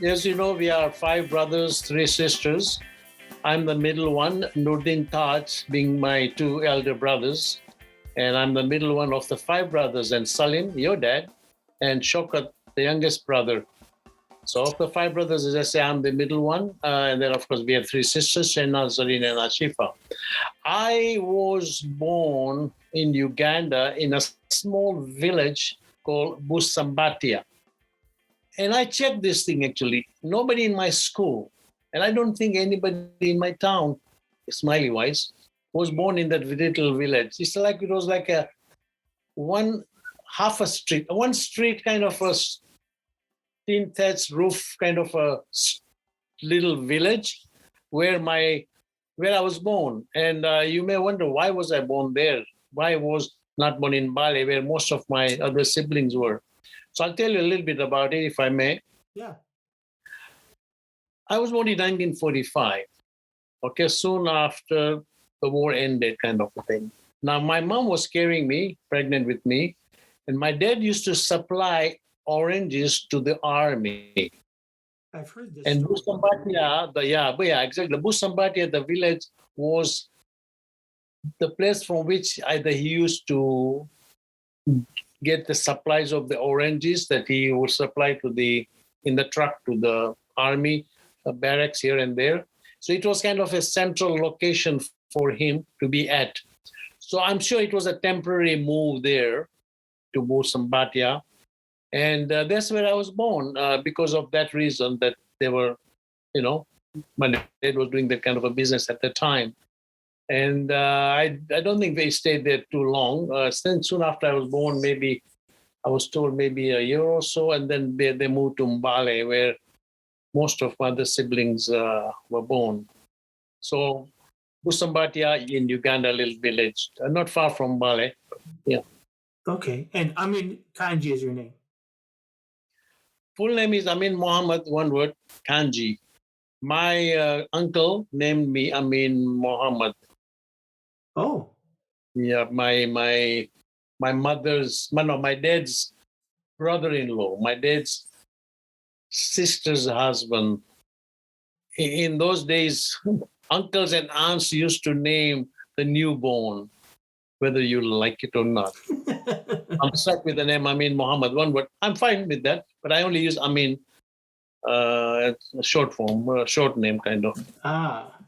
as you know, we are five brothers, three sisters. I'm the middle one, Nurdin Taj being my two elder brothers. And I'm the middle one of the five brothers. And Salim, your dad, and Shokat, the youngest brother. So of the five brothers, as I say, I'm the middle one. And then, of course, we have three sisters, Shena, Zareen, and Ashifa. I was born in Uganda in a small village called Busambatia. And I checked this thing actually. Nobody in my school, and I don't think anybody in my town, smiley wise, was born in that little village. It's like it was like a one half a street, one street kind of a tin thatched roof kind of a little village where I was born. And you may wonder, why was I born there? Why was not born in Bali, where most of my other siblings were? So I'll tell you a little bit about it, if I may. Yeah. I was born in 1945. Okay, soon after the war ended, kind of a thing. Now, my mom was carrying me, pregnant with me, and my dad used to supply oranges to the army. I've heard this And story. Busambatia, exactly. Busambatia, the village, was the place from which either he used to get the supplies of the oranges that he would supply in the truck to the army barracks here and there. So it was kind of a central location for him to be at. So I'm sure it was a temporary move there to Busambatia. And that's where I was born because of that reason that they were, my dad was doing that kind of a business at the time. And I don't think they stayed there too long. Soon after I was born, maybe I was told maybe a year or so, and then they moved to Mbale, where most of my other siblings were born. So Busambatia in Uganda, a little village, not far from Mbale. Yeah. Okay. And Amin Kanji is your name. Full name is Amin Muhammad, one word, Kanji. My uncle named me Amin Muhammad. Oh. Yeah, my dad's brother-in-law, my dad's sister's husband. In those days, uncles and aunts used to name the newborn, whether you like it or not. I'm stuck with the name Amin Muhammad, one word. I'm fine with that, but I only use Amin, a short form, a short name kind of. Ah.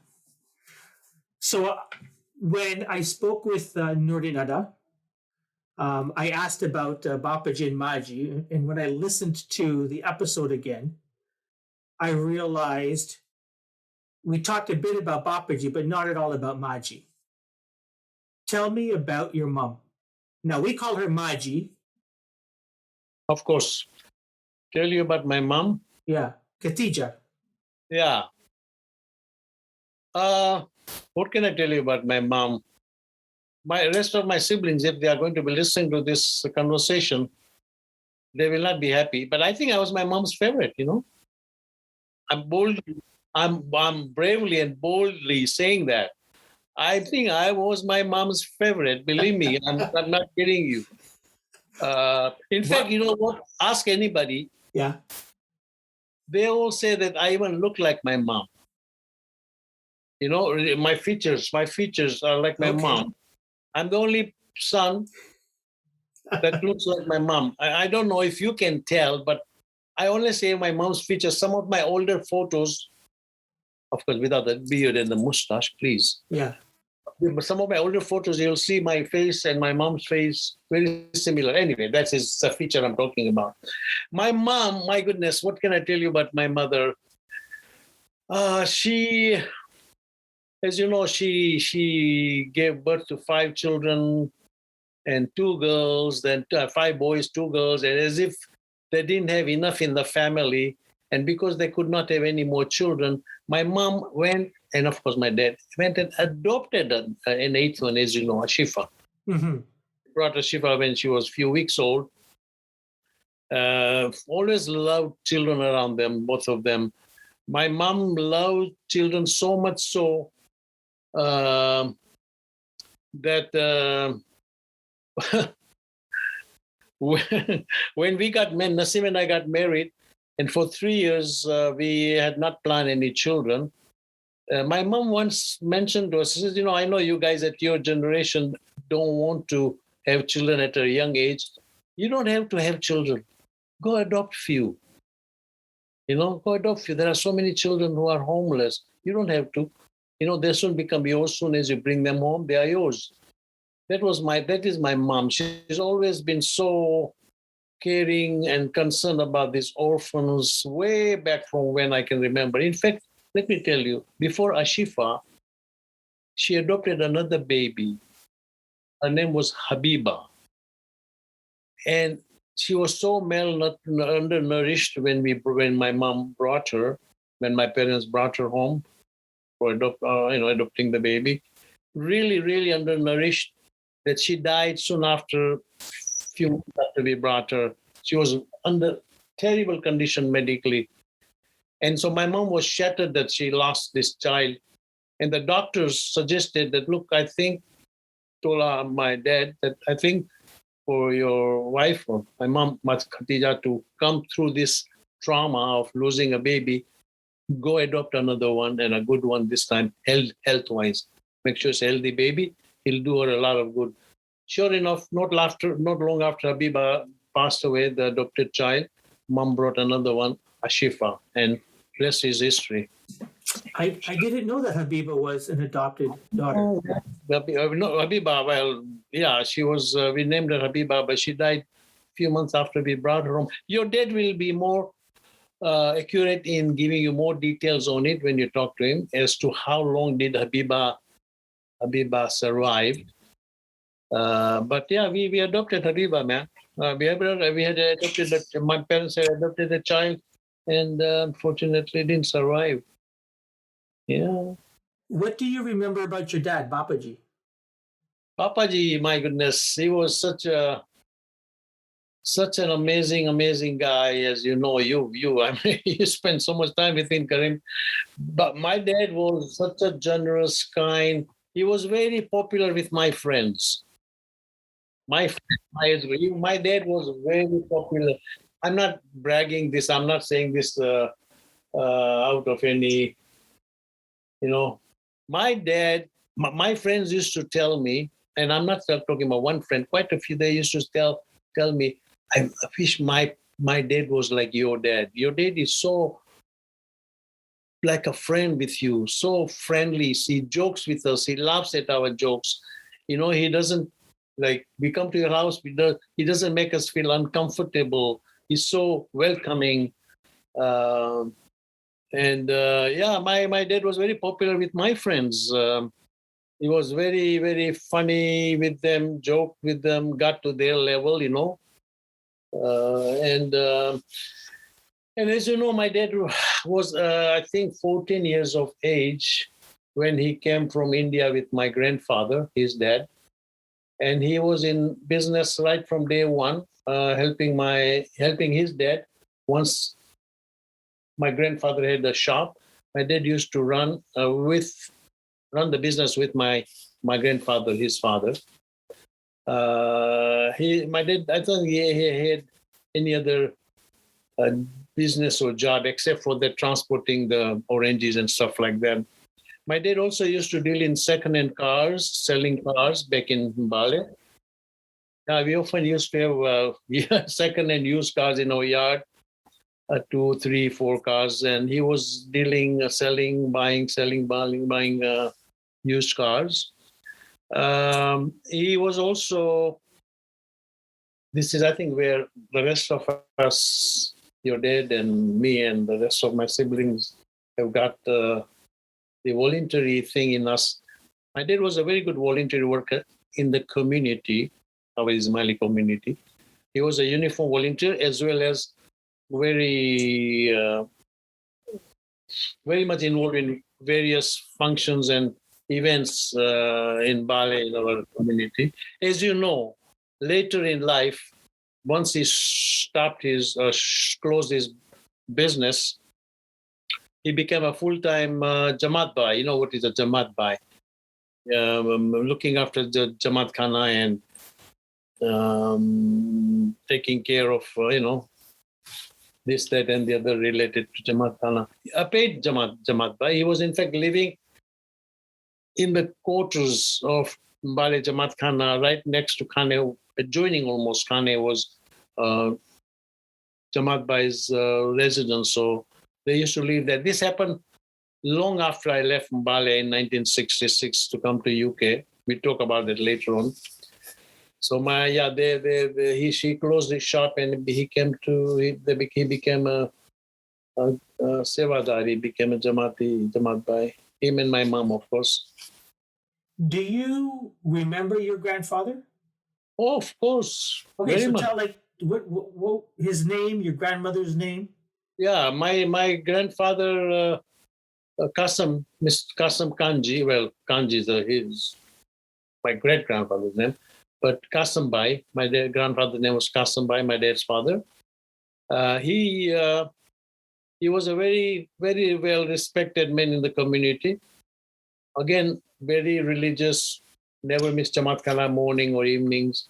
So when I spoke with Nurdinada, I asked about Bapaji and Maji, and when I listened to the episode again, I realized we talked a bit about Bapaji, but not at all about Maji. Tell me about your mom. Now, we call her Maji. Of course. Tell you about my mom? Yeah, Khatija. Yeah. What can I tell you about my mom? My rest of my siblings, if they are going to be listening to this conversation, they will not be happy. But I think I was my mom's favorite. I'm bravely and boldly saying that. I think I was my mom's favorite. Believe me, I'm not kidding you. In fact, you know what? Ask anybody. Yeah. They all say that I even look like my mom. My features are like my mom. I'm the only son that looks like my mom. I don't know if you can tell, but I only say my mom's features. Some of my older photos, of course, without the beard and the mustache, please. Yeah. But some of my older photos, you'll see my face and my mom's face very similar. Anyway, that is a feature I'm talking about. My mom, my goodness, what can I tell you about my mother? She, as you know, she gave birth to 5 children and 2 girls, then 5 boys, 2 girls, and as if they didn't have enough in the family. And because they could not have any more children, my mom went, and of course my dad went and adopted an 8th one, as you know, Ashifa. Mm-hmm. Brought Ashifa when she was a few weeks old. Always loved children around them, both of them. My mom loved children so much so that when Nasim and I got married, And for 3 years, we had not planned any children. My mom once mentioned to us, she says, I know you guys at your generation don't want to have children at a young age. You don't have to have children. Go adopt few. Go adopt few. There are so many children who are homeless. You don't have to. They soon become yours. Soon as you bring them home, they are yours. That is my mom. She's always been so caring and concerned about these orphans way back from when I can remember. In fact, let me tell you, before Ashifa, she adopted another baby. Her name was Habiba. And she was so undernourished when my mom brought her, when my parents brought her home for adopting the baby. Really, really undernourished that she died soon after, few months after we brought her. She was under terrible condition medically. And so my mom was shattered that she lost this child. And the doctors suggested that, look, I think, told my dad that I think for your wife or my mom, Khatija, to come through this trauma of losing a baby, go adopt another one and a good one this time, health-wise. Make sure it's a healthy baby. He'll do her a lot of good. Sure enough, not long after Habiba passed away, the adopted child, mom brought another one, Ashifa, and rest is history. I didn't know that Habiba was an adopted daughter. Oh, no, Habiba, well, yeah, she was, we named her Habiba, but she died a few months after we brought her home. Your dad will be more accurate in giving you more details on it when you talk to him as to how long did Habiba survive. But yeah, we adopted Habiba, man. We had adopted my parents had adopted a child, and unfortunately didn't survive. Yeah. What do you remember about your dad, Bapaji? Papaji, my goodness, he was such an amazing guy. As you know, I mean, you spend so much time with him, Karim. But my dad was such a generous, kind. He was very popular with my friends. My dad was very popular. I'm not bragging this. I'm not saying this out of any, you know. My dad, my friends used to tell me, and I'm not talking about one friend. Quite a few. They used to tell me, I wish my dad was like your dad. Your dad is so like a friend with you, so friendly. He jokes with us. He laughs at our jokes. He doesn't like we come to your house. He doesn't make us feel uncomfortable. He's so welcoming. Yeah, my dad was very popular with my friends. He was very very funny with them, joked with them, got to their level. Uh, and uh, and as you know, my dad was I think 14 years of age when he came from India with my grandfather, his dad, and he was in business right from day one, helping his dad. Once my grandfather had a shop, my dad used to run the business with my grandfather, his father. My dad, I don't think he had any other uh, business or job except for the transporting the oranges and stuff like that. My dad also used to deal in second-hand cars, selling cars back in Bali. We often used to have second-hand used cars in our yard, two, three, four cars, and he was dealing, selling, buying, selling, buying used cars. He was also. This is, I think, where the rest of us, your dad and me, and the rest of my siblings, have got the voluntary thing in us. My dad was a very good voluntary worker in the community, our Ismaili community. He was a uniform volunteer as well as very, very much involved in various functions and events in Bali in our community. As you know, later in life, once he closed his business, he became a full-time Jamaat Bhai. You know what is a Jamaat Bhai? Looking after the Jamaat Khana and taking care of, this, that, and the other related to Jamaat Khana. A paid Jamaat Bhai. He was in fact living in the quarters of Mbale Jamaat Khana, right next to Khane, adjoining almost Khane was Jamaat Bhai's residence. So they used to live there. This happened long after I left Mbale in 1966 to come to UK. We talk about that later on. So she closed his shop and he became a Sevadar. He became a Jamaat Bhai. Him and my mom, of course. Do you remember your grandfather? Oh, of course. Okay, Very so much. tell what his name, your grandmother's name. Yeah, my grandfather, Mr. Kasam Kanji. Well, Kanji is his my great grandfather's name, but Kasam Bhai. My grandfather's name was Kasam Bhai, my dad's father. He was a very very well respected man in the community. Again, very religious. Never missed Jamaat Khana morning or evenings.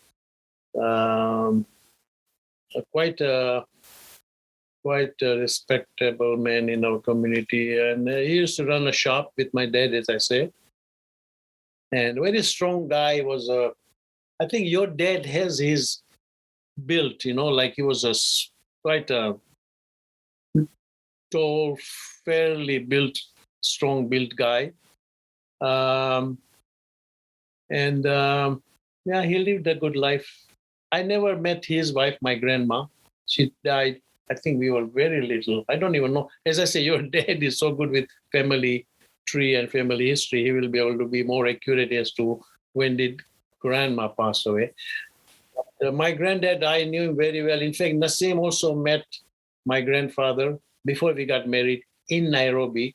Um, quite a respectable man in our community, and he used to run a shop with my dad, as I say. And very strong guy was a. I think your dad has his built, like he was quite a tall, fairly built, strong built guy. Um, and yeah, he lived a good life. I never met his wife, my grandma. She died. I think we were very little. I don't even know. As I say, your dad is so good with family tree and family history. He will be able to be more accurate as to when did grandma pass away. My granddad, I knew him very well. In fact, Nassim also met my grandfather before we got married in Nairobi.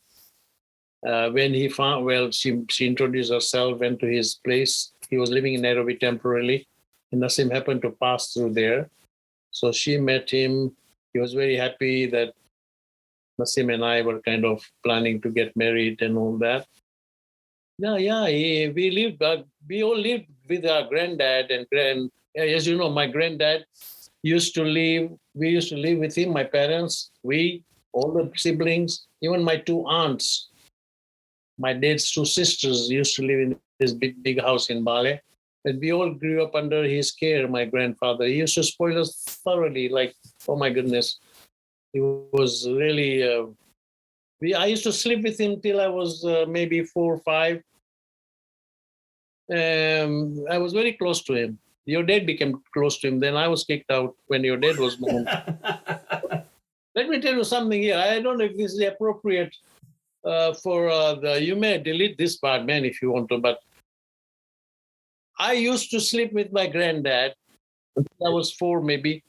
When he found, she introduced herself, went to his place. He was living in Nairobi temporarily, and Nassim happened to pass through there. So she met him. He was very happy that Nassim and I were kind of planning to get married and all that. We all lived with our granddad and as you know, my granddad used to live, we used to live with him, my parents, all the siblings, even my two aunts, my dad's two sisters used to live in this big house in Bale. And we all grew up under his care, my grandfather. He used to spoil us thoroughly, like, oh my goodness. He was really, I used to sleep with him till I was maybe 4 or 5. I was very close to him. Your dad became close to him. Then I was kicked out when your dad was born. Let me tell you something here. I don't know if this is appropriate you may delete this part, man, if you want to, but I used to sleep with my granddad until I was 4 maybe.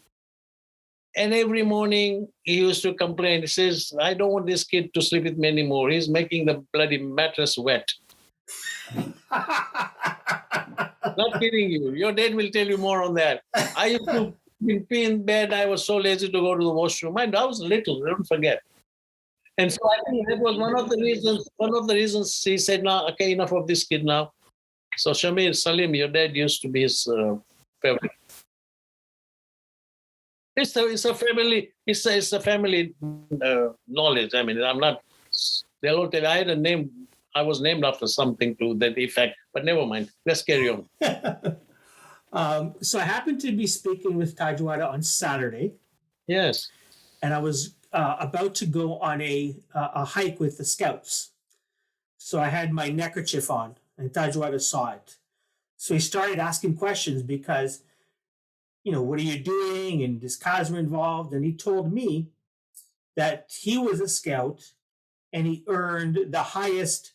And every morning he used to complain. He says, I don't want this kid to sleep with me anymore. He's making the bloody mattress wet. Not kidding you. Your dad will tell you more on that. I used to be in bed. I was so lazy to go to the washroom. I was little, don't forget. And so I think that was one of the reasons he said, now, okay, enough of this kid now. So Shamir Salim, your dad used to be his favorite. It's a family knowledge. I mean, I'm not. They'll all tell you, I was named after something to that effect, but never mind. Let's carry on. So I happened to be speaking with Tajwada on Saturday. Yes. And I was about to go on a hike with the scouts. So I had my neckerchief on, and Tajwada saw it. So he started asking questions because, what are you doing? And is Kazma involved? And he told me that he was a scout and he earned the highest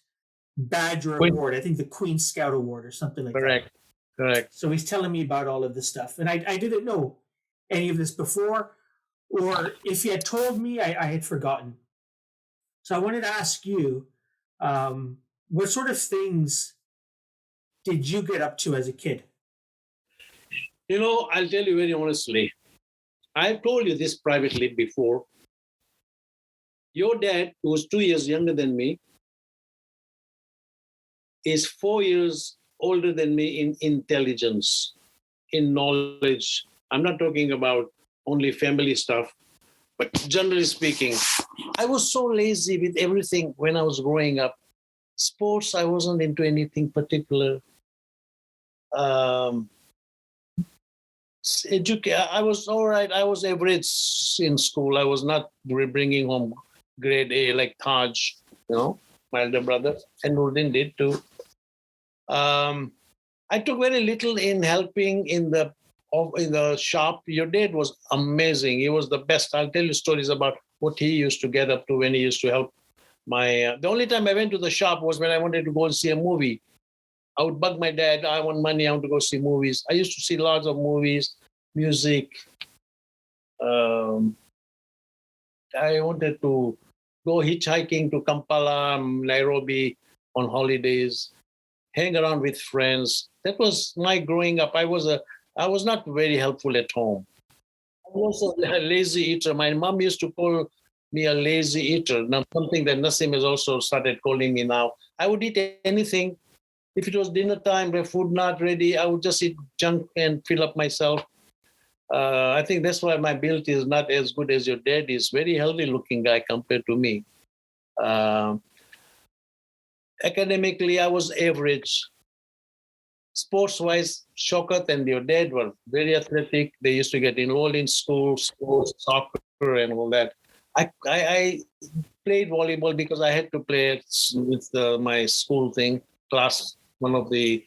Badger Award. I think the Queen Scout Award or something like that. Correct. So he's telling me about all of this stuff. And I didn't know any of this before, or if he had told me, I had forgotten. So I wanted to ask you, what sort of things did you get up to as a kid? I'll tell you very honestly. I've told you this privately before. Your dad, who was 2 years younger than me, is 4 years older than me in intelligence, in knowledge. I'm not talking about only family stuff. But generally speaking, I was so lazy with everything when I was growing up. Sports, I wasn't into anything particular. Um, I was all right. I was average in school. I was not bringing home grade A like Taj, my elder brother, and Nurdin did too. Um, I took very little in helping in the shop. Your dad was amazing. He was the best. I'll tell you stories about what he used to get up to when he used to help my. The only time I went to the shop was when I wanted to go and see a movie. I would bug my dad. I want money. I want to go see movies. I used to see lots of movies, music. Um, I wanted to go hitchhiking to Kampala, Nairobi on holidays, hang around with friends. That was my growing up. I was not very helpful at home. I was a lazy eater. My mom used to call me a lazy eater. Now something that Nassim has also started calling me now. I would eat anything. If it was dinner time, the food not ready, I would just eat junk and fill up myself. I think that's why my build is not as good as your dad is. Very healthy looking guy compared to me. Uh, Academically, I was average. Sports wise, Shokat and your dad were very athletic. They used to get enrolled in school, sports, soccer, and all that. I played volleyball because I had to play it with my school thing, class. One of the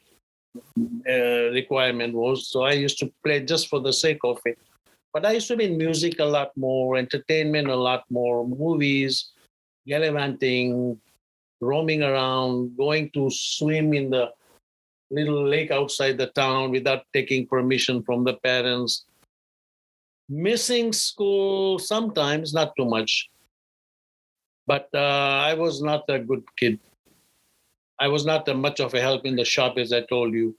requirement was. So I used to play just for the sake of it. But I used to be in music a lot more, entertainment a lot more, movies, gallivanting, roaming around, going to swim in the little lake outside the town without taking permission from the parents. Missing school sometimes, not too much. But I was not a good kid. I was not much of a help in the shop, as I told you.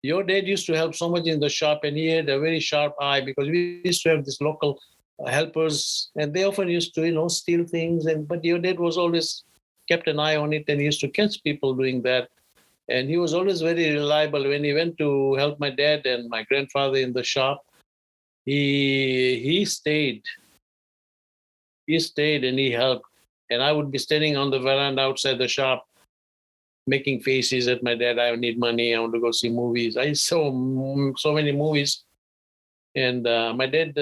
Your dad used to help so much in the shop, and he had a very sharp eye because we used to have these local helpers, and they often used to, steal things. And but your dad was always kept an eye on it, and he used to catch people doing that. And he was always very reliable. When he went to help my dad and my grandfather in the shop, he stayed. He stayed and he helped. And I would be standing on the veranda outside the shop, making faces at my dad. I need money. I want to go see movies. I saw so many movies, and my dad,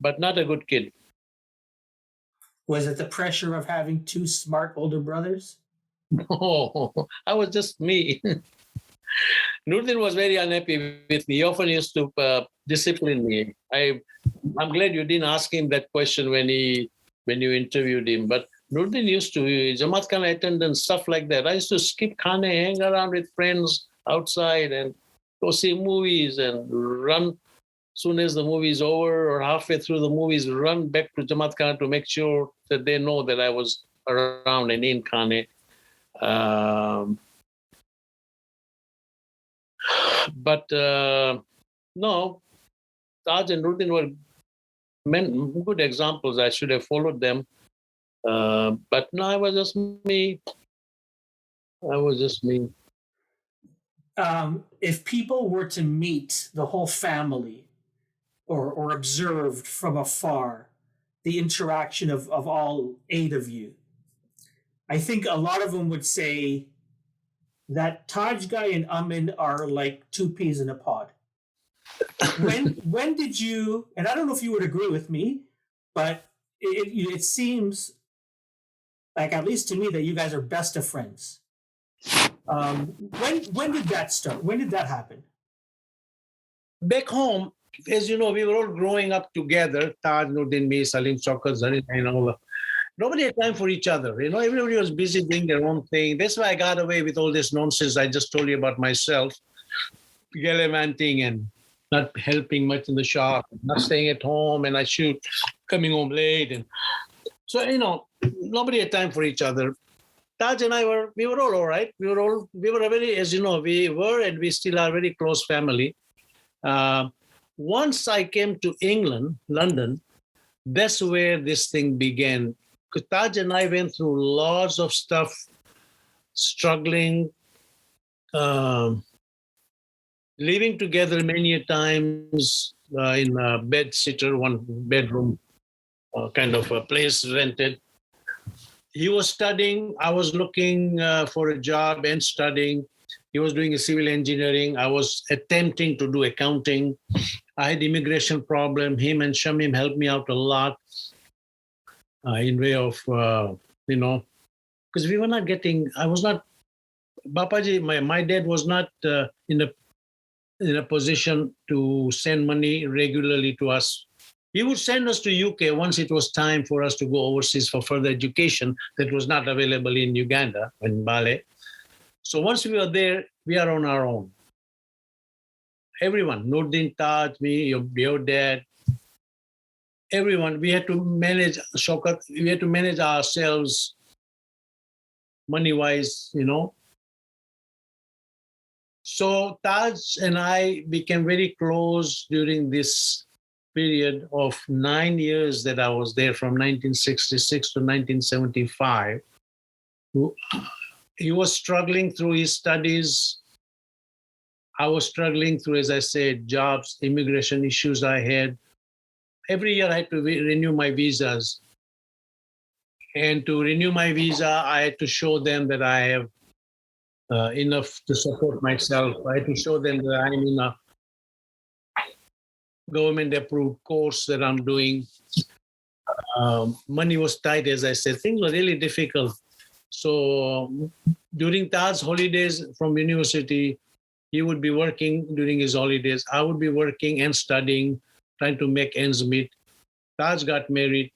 but not a good kid. Was it the pressure of having two smart older brothers? No, I was just me. Nurdin was very unhappy with me. He often used to discipline me. I'm glad you didn't ask him that question when you interviewed him. But Nurdin used to Jamaat Khana attend and stuff like that. I used to skip Khane, hang around with friends outside and go see movies and run soon as the movie's over or halfway through the movies, run back to Jamaat Khana to make sure that they know that I was around and in Khane. Um, but no, Taj and Nurdin were good examples. I should have followed them. But no, I was just me. I was just me. If people were to meet the whole family or observed from afar the interaction of all eight of you, I think a lot of them would say that Taj guy and Amin are like two peas in a pod. When did you? And I don't know if you would agree with me, but it seems like, at least to me, that you guys are best of friends. When did that start? When did that happen? Back home, as you know, we were all growing up together. Taj, Nurdin, me, Salim, Chokar, Zarin, and all. Nobody had time for each other. Everybody was busy doing their own thing. That's why I got away with all this nonsense I just told you about myself, gallivanting and not helping much in the shop, not staying at home, and I shoot coming home late. And so, nobody had time for each other. Taj and we were all right. We were a very, as you know, we were and we still are a very close family. Uh, Once I came to England, London, that's where this thing began. Because Taj and I went through lots of stuff, struggling, um, living together many times, in a bed sitter, one bedroom kind of a place rented. He was studying. I was looking for a job and studying. He was doing a civil engineering. I was attempting to do accounting. I had immigration problem. Him and Shamim helped me out a lot in way of, because we were not getting, I was not, Bapaji, my dad was not in a position to send money regularly to us. He would send us to UK once it was time for us to go overseas for further education that was not available in Uganda, in Bale. So once we were there, we are on our own. Everyone, Nordin, Taj, me, your dad, everyone, we had to manage, Shokat, we had to manage ourselves money-wise, So Taj and I became very close during this period of 9 years that I was there, from 1966 to 1975. He was struggling through his studies. I was struggling through, as I said, jobs, immigration issues I had. Every year I had to renew my visas. And to renew my visa, I had to show them that I have enough to support myself. I had to show them that I'm in a government-approved course that I'm doing. Money was tight, as I said. Things were really difficult. So during Taj's holidays from university, he would be working during his holidays. I would be working and studying, trying to make ends meet. Taj got married.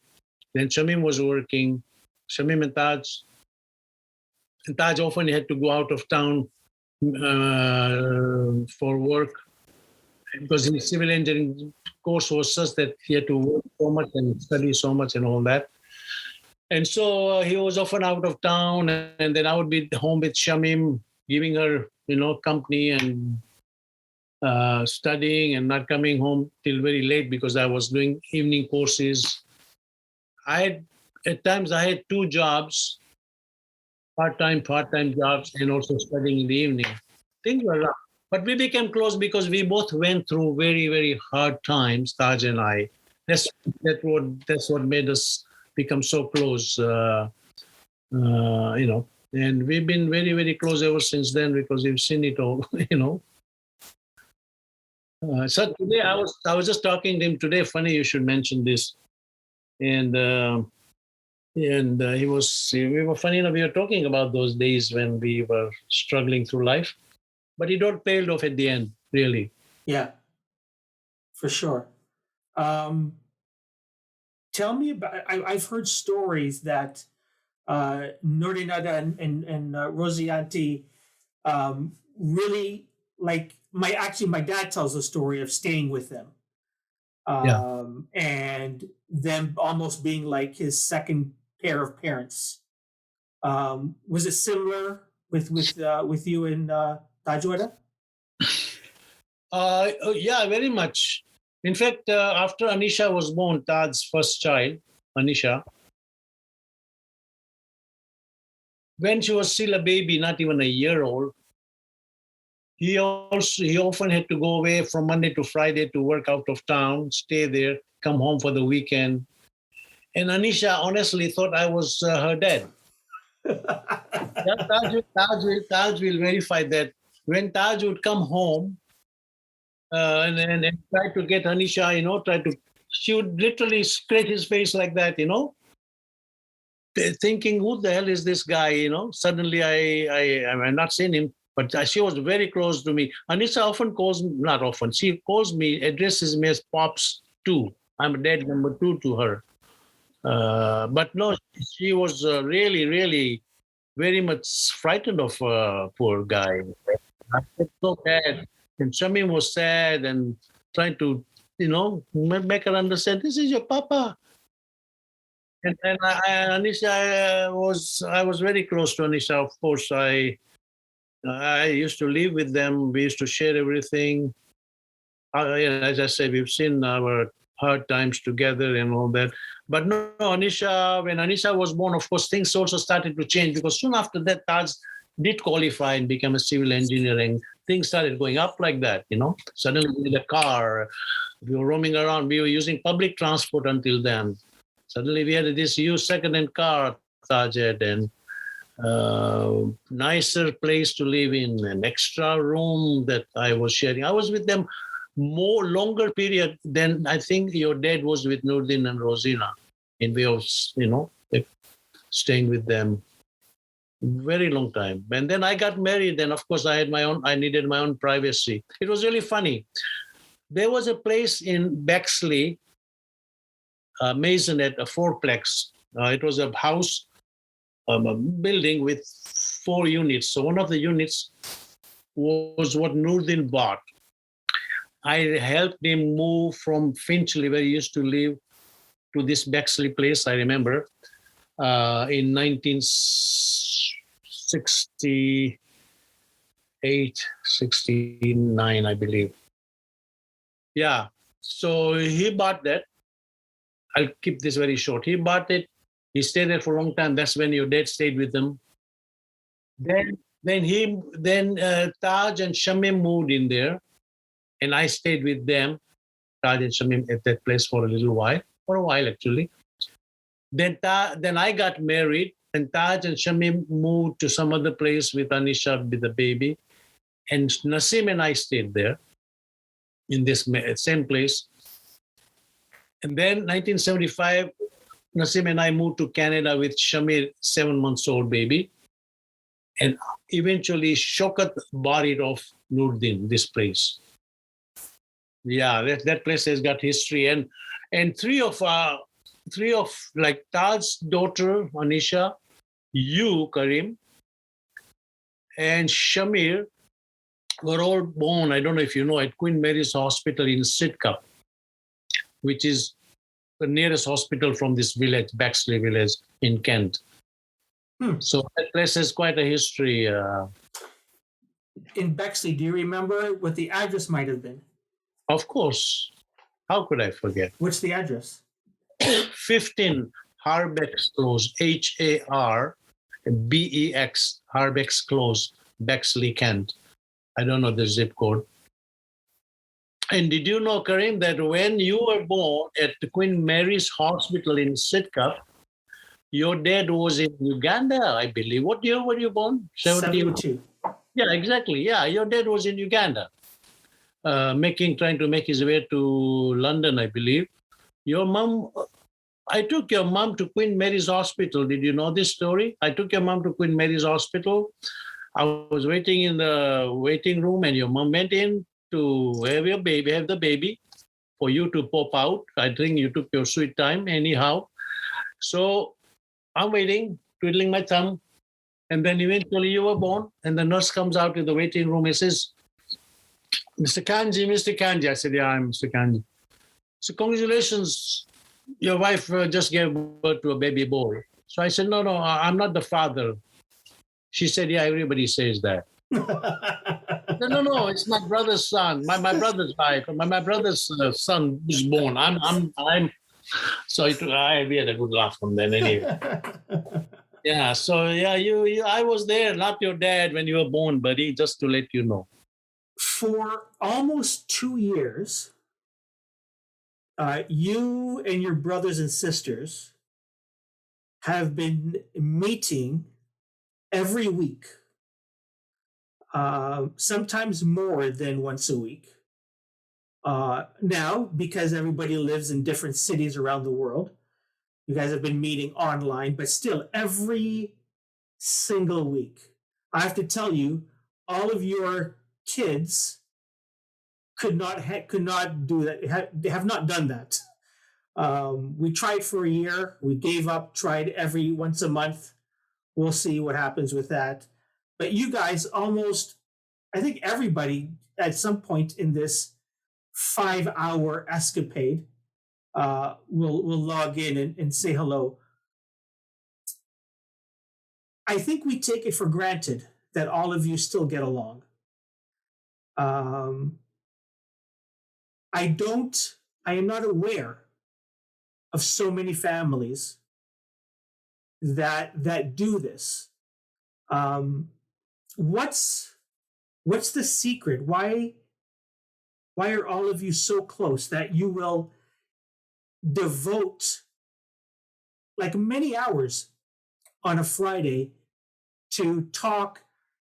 Then Shamim was working. Shamim and Taj often had to go out of town for work, because his civil engineering course was such that he had to work so much and study so much and all that. And so he was often out of town, and then I would be home with Shamim, giving her, company and studying, and not coming home till very late because I was doing evening courses. At times I had two jobs, part-time jobs, and also studying in the evening. Things were rough. But we became close because we both went through very, very hard times, Taj and I. That's what made us become so close, And we've been very, very close ever since then, because we've seen it all, So today I was just talking to him today. Funny you should mention this, and we were funny enough. We were talking about those days when we were struggling through life, but it all paid off at the end, really. Yeah, for sure. Tell me about. I've heard stories that Nordinada and Rosianti really, like, my dad tells a story of staying with them, and them almost being like his second pair of parents. Was it similar with you and Tajwada? Yeah, very much. In fact, after Anisha was born, Taj's first child, Anisha, when she was still a baby, not even a year old, he often had to go away from Monday to Friday to work out of town, stay there, come home for the weekend. And Anisha honestly thought I was her dad. Taj will verify that. When Taj would come home and try to get Anisha, she would literally scratch his face like that, thinking, who the hell is this guy? Suddenly I'm not seeing him, but she was very close to me. Anisha often calls me, not often, she calls me, addresses me as Pops 2. I'm dad number 2 to her. But no, she was really, really very much frightened of poor guy. I felt so bad. And Shamim was sad and trying to, make her understand, this is your papa. And Anisha, I was very close to Anisha. Of course, I used to live with them. We used to share everything. As I said, we've seen our hard times together and all that. But no, Anisha, when Anisha was born, of course, things also started to change, because soon after that, Taj did qualify and become a civil engineer and things started going up like that, Suddenly we had a car. We were roaming around. We were using public transport until then. Suddenly we had this used second-hand car, Tajed, and nicer place to live in, an extra room that I was sharing. I was with them longer period than I think your dad was with Nurdin and Rosina. In way of, like, staying with them very long time. And then I got married, and of course I needed my own privacy. It was really funny. There was a place in Bexley, Maisonette, a fourplex. It was a house, a building with 4 units. So one of the units was what Nurdin bought. I helped him move from Finchley, where he used to live, to this Bexley place, I remember, in 1968, 69, I believe. Yeah. So he bought that. I'll keep this very short. He bought it. He stayed there for a long time. That's when your dad stayed with him. Then Taj and Shamim moved in there, and I stayed with them, Taj and Shamim, at that place for a while actually. Then I got married, and Taj and Shamim moved to some other place with Anisha with the baby, and Nasim and I stayed there in this same place. And then 1975, Nasim and I moved to Canada with Shamir, 7-month-old baby. And eventually Shokat bought it off Nurdin, this place. Yeah, that place has got history. And three of like Taj's daughter, Anisha, you, Karim, and Shamir were all born, I don't know if you know, at Queen Mary's Hospital in Sidcup, which is the nearest hospital from this village, Bexley village in Kent. So that place has quite a history. In Bexley, do you remember what the address might have been? Of course. How could I forget? What's the address? 15 Harbex Close, Harbex, Harbex Close, Bexley, Kent. I don't know the zip code. And did you know, Karim, that when you were born at the Queen Mary's Hospital in Sidcup, your dad was in Uganda, I believe. What year were you born? 72. Yeah, exactly. Yeah, your dad was in Uganda, trying to make his way to London, I believe. Your mom, I took your mom to Queen Mary's Hospital. Did you know this story? I took your mom to Queen Mary's Hospital. I was waiting in the waiting room, and your mom went in to have the baby, for you to pop out. I think you took your sweet time anyhow. So I'm waiting, twiddling my thumb, and then eventually you were born, and the nurse comes out in the waiting room and says, Mr. Kanji. I said, yeah, I'm Mr. Kanji. So congratulations, your wife just gave birth to a baby boy. So I said, no, I'm not the father. She said, yeah, everybody says that. No, it's my brother's son, my brother's wife, my brother's son was born. So we had a good laugh from then anyway. Yeah, so yeah, I was there, not your dad, when you were born, buddy, just to let you know. For almost 2 years, you and your brothers and sisters have been meeting every week, sometimes more than once a week. Now, because everybody lives in different cities around the world, you guys have been meeting online, but still every single week. I have to tell you, all of your kids could not do that. They have not done that. We tried for a year. We gave up. Tried every once a month. We'll see what happens with that. But you guys almost, I think everybody at some point in this 5-hour escapade will log in and say hello. I think we take it for granted that all of you still get along. I am not aware of so many families that do this. What's What's the secret? Why are all of you so close that you will devote like many hours on a Friday to talk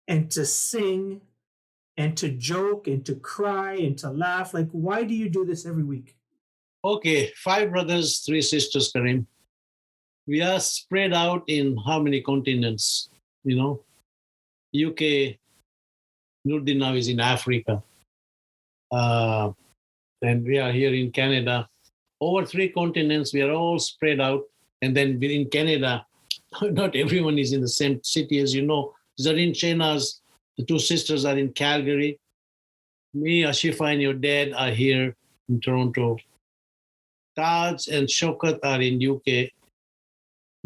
and to sing and to joke and to cry and to laugh? Like, why do you do this every week? Okay, 5 brothers, 3 sisters, Karim. We are spread out in how many continents? You know, UK, Nurdin now is in Africa. Uh, and we are here in Canada. Over 3 continents, we are all spread out. And then in Canada, not everyone is in the same city, as you know. Zareen Chena's, the 2 sisters are in Calgary. Me, Ashifa, and your dad are here in Toronto. Taj and Shokat are in UK.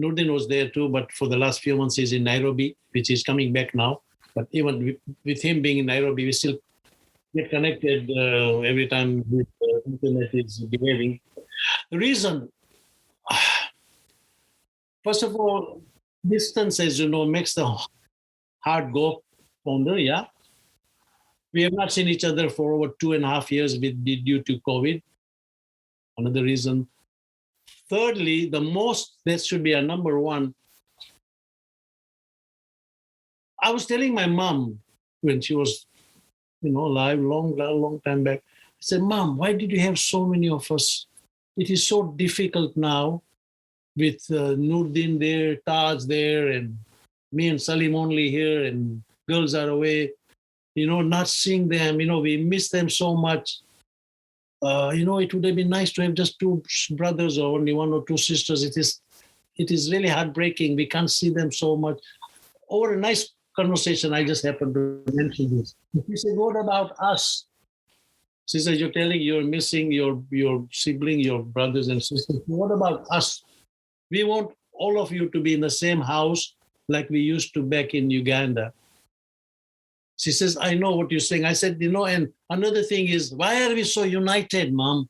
Nurdin was there too, but for the last few months he's in Nairobi, which is coming back now. But even with him being in Nairobi, we still get connected every time the internet is behaving. The reason, first of all, distance, as you know, makes the heart go fonder. Yeah, we have not seen each other for over 2.5 years due to COVID. Another reason. Thirdly, that should be our number one. I was telling my mom when she was, alive, long time back. I said, Mom, why did you have so many of us? It is so difficult now with Nurdin there, Taj there, and me and Salim only here, and girls are away. Not seeing them. We miss them so much. It would have been nice to have just 2 brothers or only 1 or 2 sisters. It is really heartbreaking. We can't see them so much. Over a nice conversation, I just happened to mention this. He said, what about us? She said, you're telling you're missing your sibling, your brothers and sisters. What about us? We want all of you to be in the same house like we used to back in Uganda. She says, I know what you're saying. I said, and another thing is, why are we so united, Mom?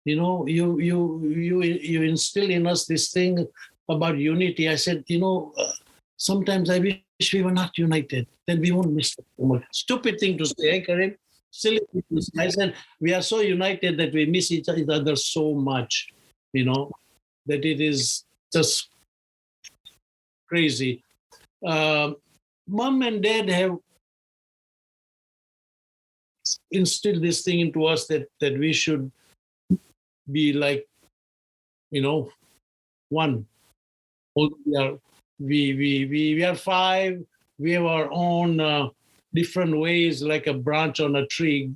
You instill in us this thing about unity. I said, sometimes I wish we were not united. Then we won't miss it so much. Stupid thing to say, Karim. Silly thing to say. I said, we are so united that we miss each other so much, that it is just crazy. Mom and Dad have instilled this thing into us that we should be like, one. We are 5. We have our own different ways, like a branch on a tree,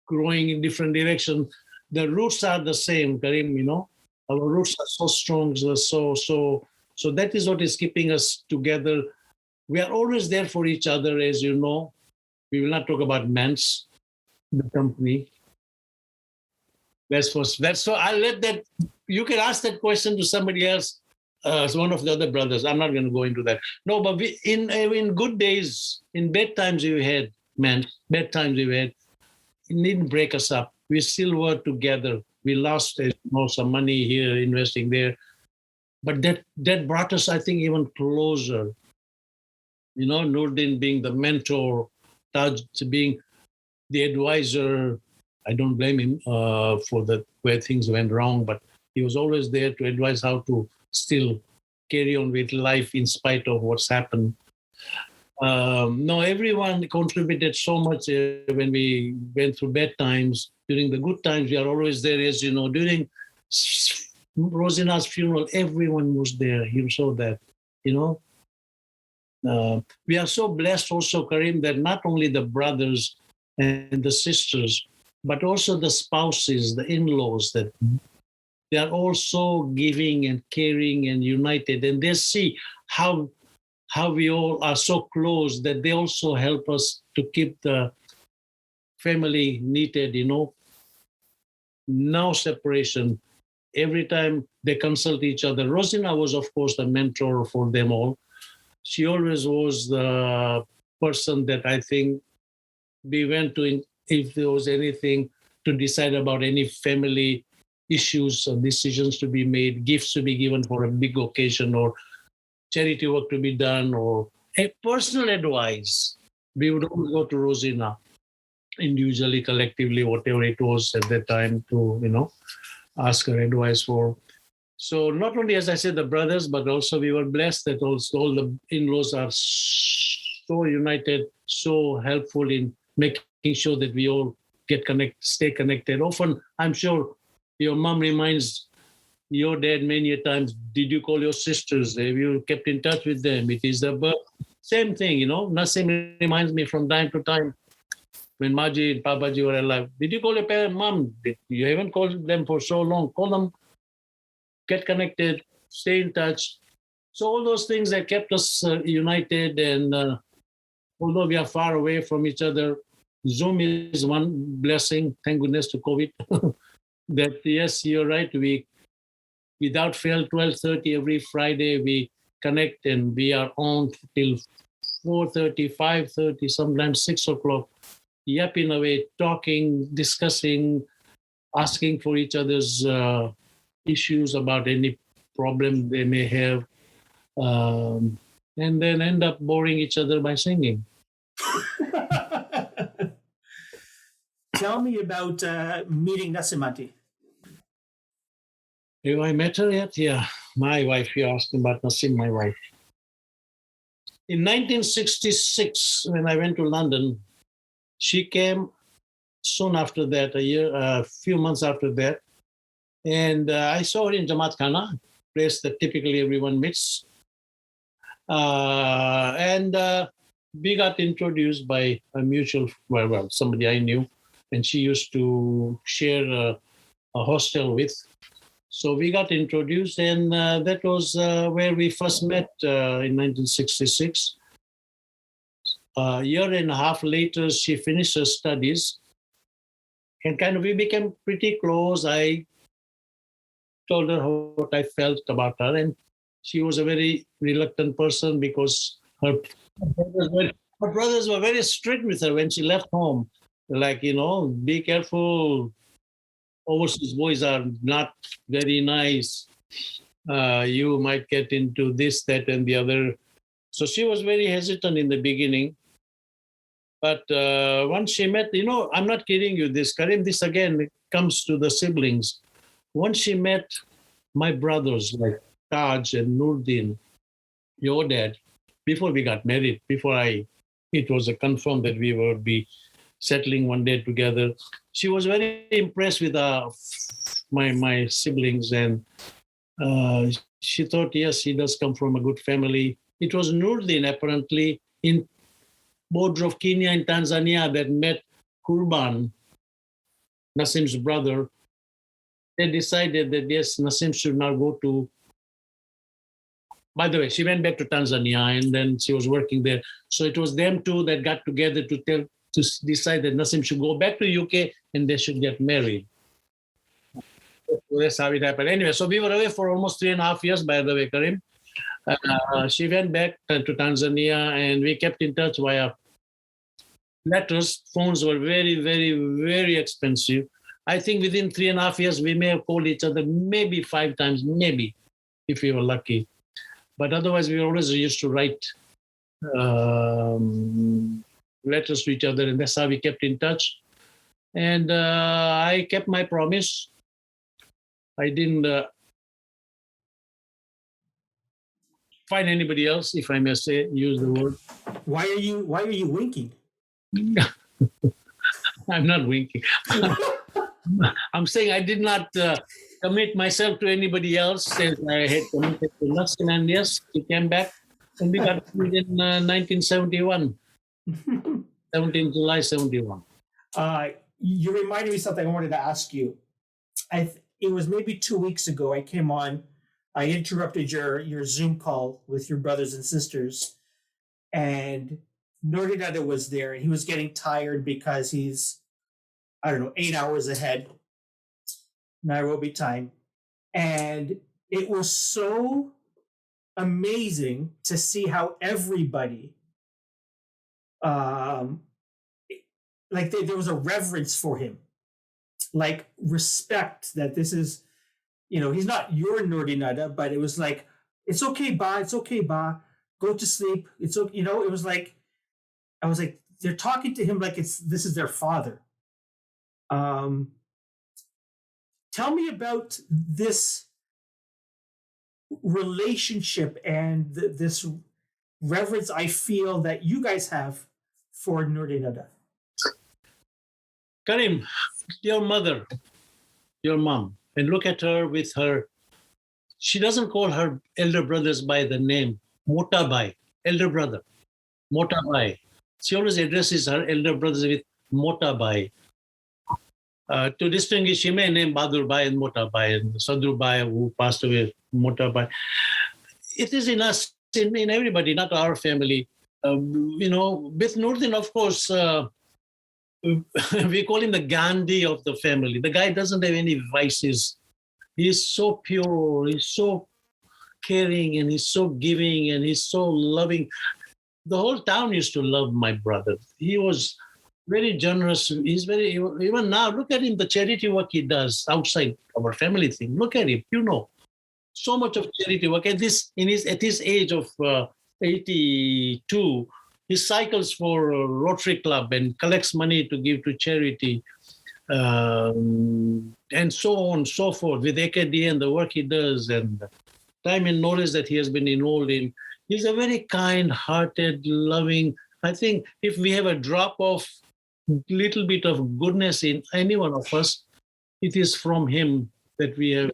growing in different directions. The roots are the same, Karim. Our roots are so strong, so that is what is keeping us together. We are always there for each other, as you know. We will not talk about Mance, the company. That's so. I'll let that. You can ask that question to somebody else. One of the other brothers. I'm not going to go into that. No, but in good days, in bad times we had, bad times we had. It needn't break us up. We still were together. We lost some money here, investing there, but that brought us, I think, even closer. Nurdin being the mentor, Taj being the advisor. I don't blame him for where things went wrong, but he was always there to advise how to still carry on with life in spite of what's happened. No, everyone contributed so much when we went through bad times. During the good times, we are always there. As you know, during Rosina's funeral, everyone was there. You saw that, we are so blessed also, Karim, that not only the brothers and the sisters, but also the spouses, the in-laws, that they are also giving and caring and united. And they see how we all are so close that they also help us to keep the family knitted, no separation. Every time they consult each other. Rosina was, of course, the mentor for them all. She always was the person that I think we went to if there was anything to decide about any family issues or decisions to be made, gifts to be given for a big occasion, or charity work to be done, or a personal advice. We would always go to Rosina individually, collectively, whatever it was at that time, to ask her advice for. So not only, as I said, the brothers, but also we were blessed that also all the in-laws are so united, so helpful in making sure that we all stay connected. Often, I'm sure your mom reminds your dad many a times, did you call your sisters? Have you kept in touch with them? It is the same thing, Nasim reminds me from time to time when Maji and Papaji were alive. Did you call your parent, mom? You haven't called them for so long. Call them, get connected, stay in touch. So all those things that kept us united, and although we are far away from each other, Zoom is one blessing. Thank goodness to COVID. That yes, you're right. We without fail 12:30 every Friday we connect, and we are on till 4:30, 5:30, sometimes 6 o'clock, yapping away, talking, discussing, asking for each other's issues about any problem they may have, and then end up boring each other by singing. Tell me about meeting Nasimati. Have I met her yet? Yeah, my wife. You asked about Nasim, my wife. In 1966, when I went to London, she came soon after that, a few months after that. And I saw her in Jamaat Khana, place that typically everyone meets. And we got introduced by a mutual, somebody I knew, and she used to share a hostel with. So we got introduced, and that was where we first met in 1966. A year and a half later, she finished her studies, and we became pretty close. I told her what I felt about her, and she was a very reluctant person because her brothers were very strict with her when she left home. Like, be careful. Overseas boys are not very nice. You might get into this, that, and the other. So she was very hesitant in the beginning. But once she met, I'm not kidding you, Karim, this again comes to the siblings. Once she met my brothers like Taj and Nurdin, your dad, before we got married, it was confirmed that we would be settling one day together. She was very impressed with my siblings, and she thought, yes, he does come from a good family. It was Nurdin, apparently, in border of Kenya and Tanzania that met Kurban, Nasim's brother. They decided that, yes, Nasim should not go to. By the way, she went back to Tanzania, and then she was working there. So it was them two that got together to decide that Nasim should go back to UK and they should get married. So that's how it happened. Anyway, so we were away for almost 3.5 years, by the way, Karim. She went back to Tanzania, and we kept in touch via letters. Phones were very, very, very expensive. I think within 3.5 years, we may have called each other maybe 5 times, maybe, if we were lucky. But otherwise, we always used to write letters to each other, and that's how we kept in touch. And I kept my promise. I didn't find anybody else, if I may use the word. Why are you winking? I'm not winking. I'm saying I did not commit myself to anybody else, as I had committed to Nasim. And yes, he came back, and we got married in 1971. 17 July 71. You reminded me of something I wanted to ask you. It was maybe 2 weeks ago. I came on. I interrupted your Zoom call with your brothers and sisters, and Nordinada was there, and he was getting tired because he's, 8 hours ahead Nairobi time, and it was so amazing to see how everybody, there was a reverence for him, like respect that this is, he's not your Nordinada, but it was like, it's okay, Ba, go to sleep. It's okay. It was like, I was like, they're talking to him like this is their father. Um, Tell me about this relationship and this reverence I feel that you guys have for Nurdin. Karim, your mother, your mom, and look at her with her. She doesn't call her elder brothers by the name Motabai, elder brother, Motabai. She always addresses her elder brothers with Motabai. To distinguish, she may name Badur Bai and Motabai and Sadru Bai, who passed away, Motabai. It is in us, in everybody, not our family. With Nurdin, of course, we call him the Gandhi of the family. The guy doesn't have any vices. He's so pure, he's so caring, and he's so giving, and he's so loving. The whole town used to love my brother. He was very generous. He's very, even now, look at him, the charity work he does outside our family thing. Look at him, so much of charity work. At his age of 82, he cycles for a Rotary Club and collects money to give to charity, and so on and so forth, with AKD and the work he does and time and knowledge that he has been involved in. He's a very kind-hearted, loving. I think if we have a drop of little bit of goodness in any one of us, it is from him that we have,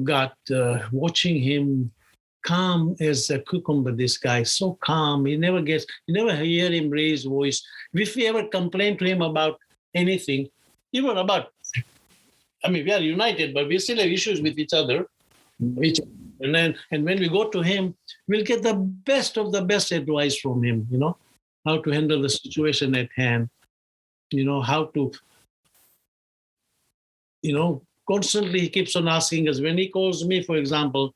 got watching him calm as a cucumber. This guy, so calm. You never hear him raise voice. If we ever complain to him about anything, even about, we are united, but we still have issues with each other. And when we go to him, we'll get the best of the best advice from him, how to handle the situation at hand, how to, constantly he keeps on asking us. When he calls me, for example,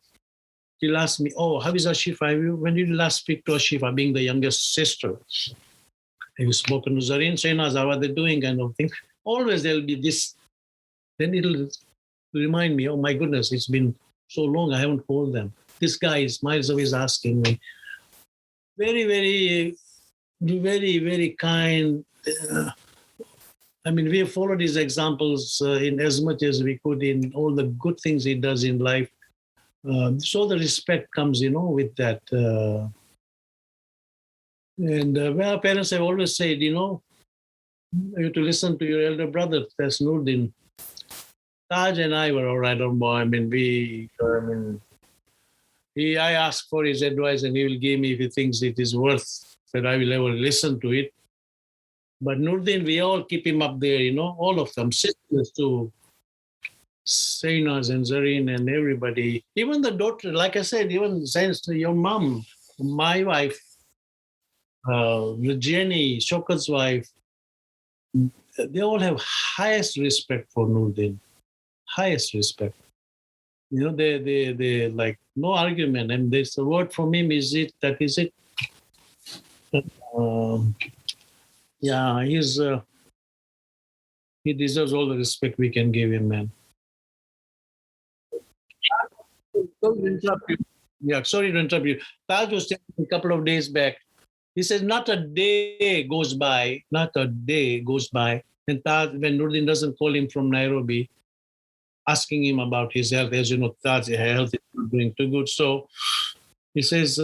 he'll ask me, "Oh, how is Ashifa? When did you last speak to Ashifa, being the youngest sister? Have you spoken to Zareen, Shainaz, how are they doing?" kind of thing. Always there'll be this. Then it'll remind me, oh my goodness, it's been so long, I haven't called them. This guy is miles away asking me. Very, very, very, very kind. We have followed his examples in as much as we could in all the good things he does in life. So the respect comes, with that. Our parents have always said, you have to listen to your elder brother, that's Nurdin. Taj and I were all right on board. I ask for his advice and he will give me if he thinks it is worth that I will ever listen to it. But Nurdin, we all keep him up there, all of them, sisters too, Sainas and Zareen and everybody. Even the daughter, like I said, even since your mom, my wife, Jenny, Shokat's wife, they all have highest respect for Nurdin. Highest respect. They like no argument. And there's a word from him, is it? He deserves all the respect we can give him, man. Sorry to interrupt you. Yeah, sorry to interrupt you. Taj was telling me a couple of days back. He says, not a day goes by, and Taj, when Nurdin doesn't call him from Nairobi, asking him about his health. As you know, Taj's health is not doing too good. So he says,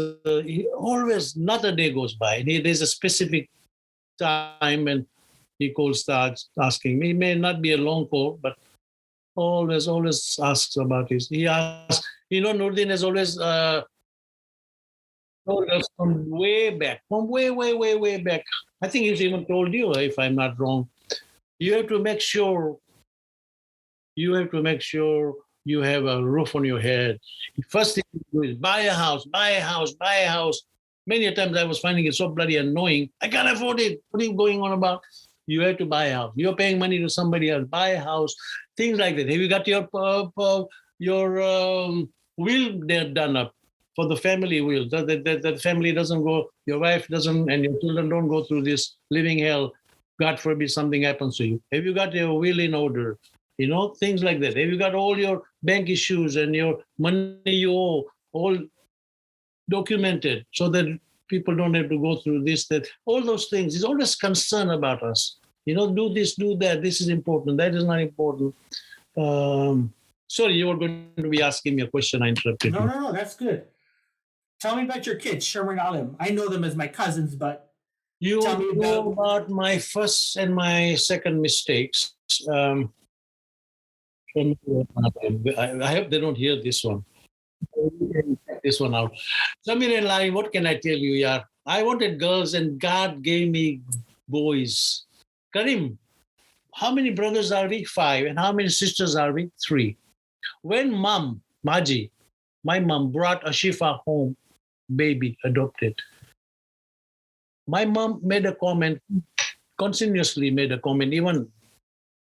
always, not a day goes by. There's a specific time and he calls Taj asking me. It may not be a long call, but always asks about his. He asks, Nurdin has always told us from way back, from way back. I think he's even told you, if I'm not wrong, you have to make sure you have a roof on your head. First thing you do is buy a house. Many times I was finding it so bloody annoying. I can't afford it. What are you going on about? You have to buy a house. You're paying money to somebody else. Buy a house. Things like that. Have you got your will done up for the family will? That the family doesn't go, your wife doesn't, and your children don't go through this living hell. God forbid something happens to you. Have you got your will in order? Things like that. Have you got all your bank issues and your money you owe all documented so that people don't have to go through this, that, all those things. He's always concerned about us. Do this, do that. This is important. That is not important. Sorry, you were going to be asking me a question. I interrupted you. No, that's good. Tell me about your kids, Sherman and Alim. I know them as my cousins, but You tell me know about my first and my second mistakes. I hope they don't hear this one. This one out. Samir and Lai, what can I tell you? Yeah, I wanted girls, and God gave me boys. Karim, how many brothers are we? 5. And how many sisters are we? 3. When mom, Maji, my mom brought Ashifa home, baby, adopted. My mom made a comment, continuously made a comment, even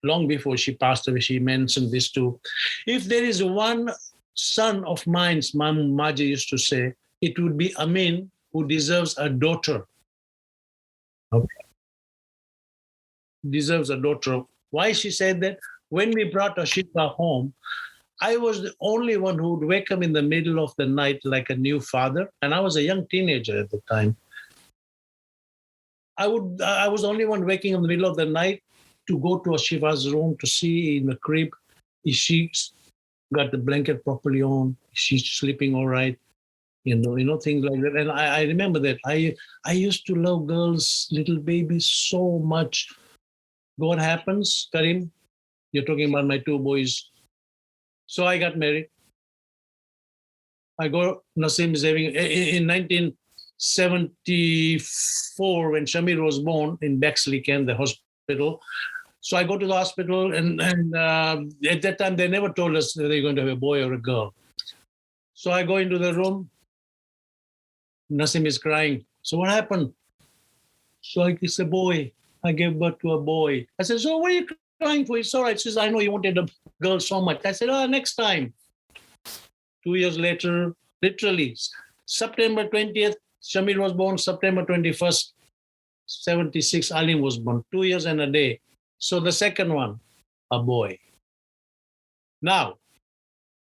long before she passed away, she mentioned this too. If there is one son of mine's, Mom Maji used to say, it would be Amin, who deserves a daughter. Okay. Deserves a daughter. Why she said that? When we brought Ashita home, I was the only one who would wake up in the middle of the night like a new father, and I was a young teenager at the time. I was the only one waking up in the middle of the night to go to Ashifa's room to see in the crib, is she got the blanket properly on? Is she sleeping all right? Things like that. And I remember that I used to love girls, little babies so much. What happens, Karim? You're talking about my 2 boys. So I got married. I go, Nasim is having, in 1974, when Shamir was born in Bexley, Kent, the hospital. So I go to the hospital, and at that time, they never told us whether they're going to have a boy or a girl. So I go into the room. Nasim is crying. So what happened? So it's a boy. I gave birth to a boy. I said, so what are you crying for? It's all right. She says, I know you wanted a girl so much. I said, next time. 2 years later, literally, September 20th, Shamir was born. September 21st, 76, Alim was born. 2 years and a day. So the second one, a boy. Now,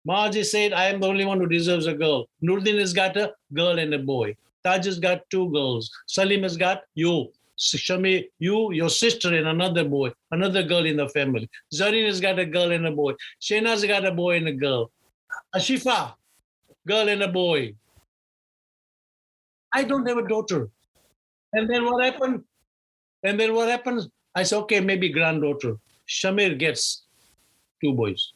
Maji said, I am the only one who deserves a girl. Nurdin has got a girl and a boy. Taj has got 2 girls. Salim has got you. Shami, you, your sister, and another boy, another girl in the family. Zarin has got a girl and a boy. Shena's got a boy and a girl. Ashifa, girl and a boy. I don't have a daughter. And then what happened? I said, okay, maybe granddaughter. Shamir gets 2 boys.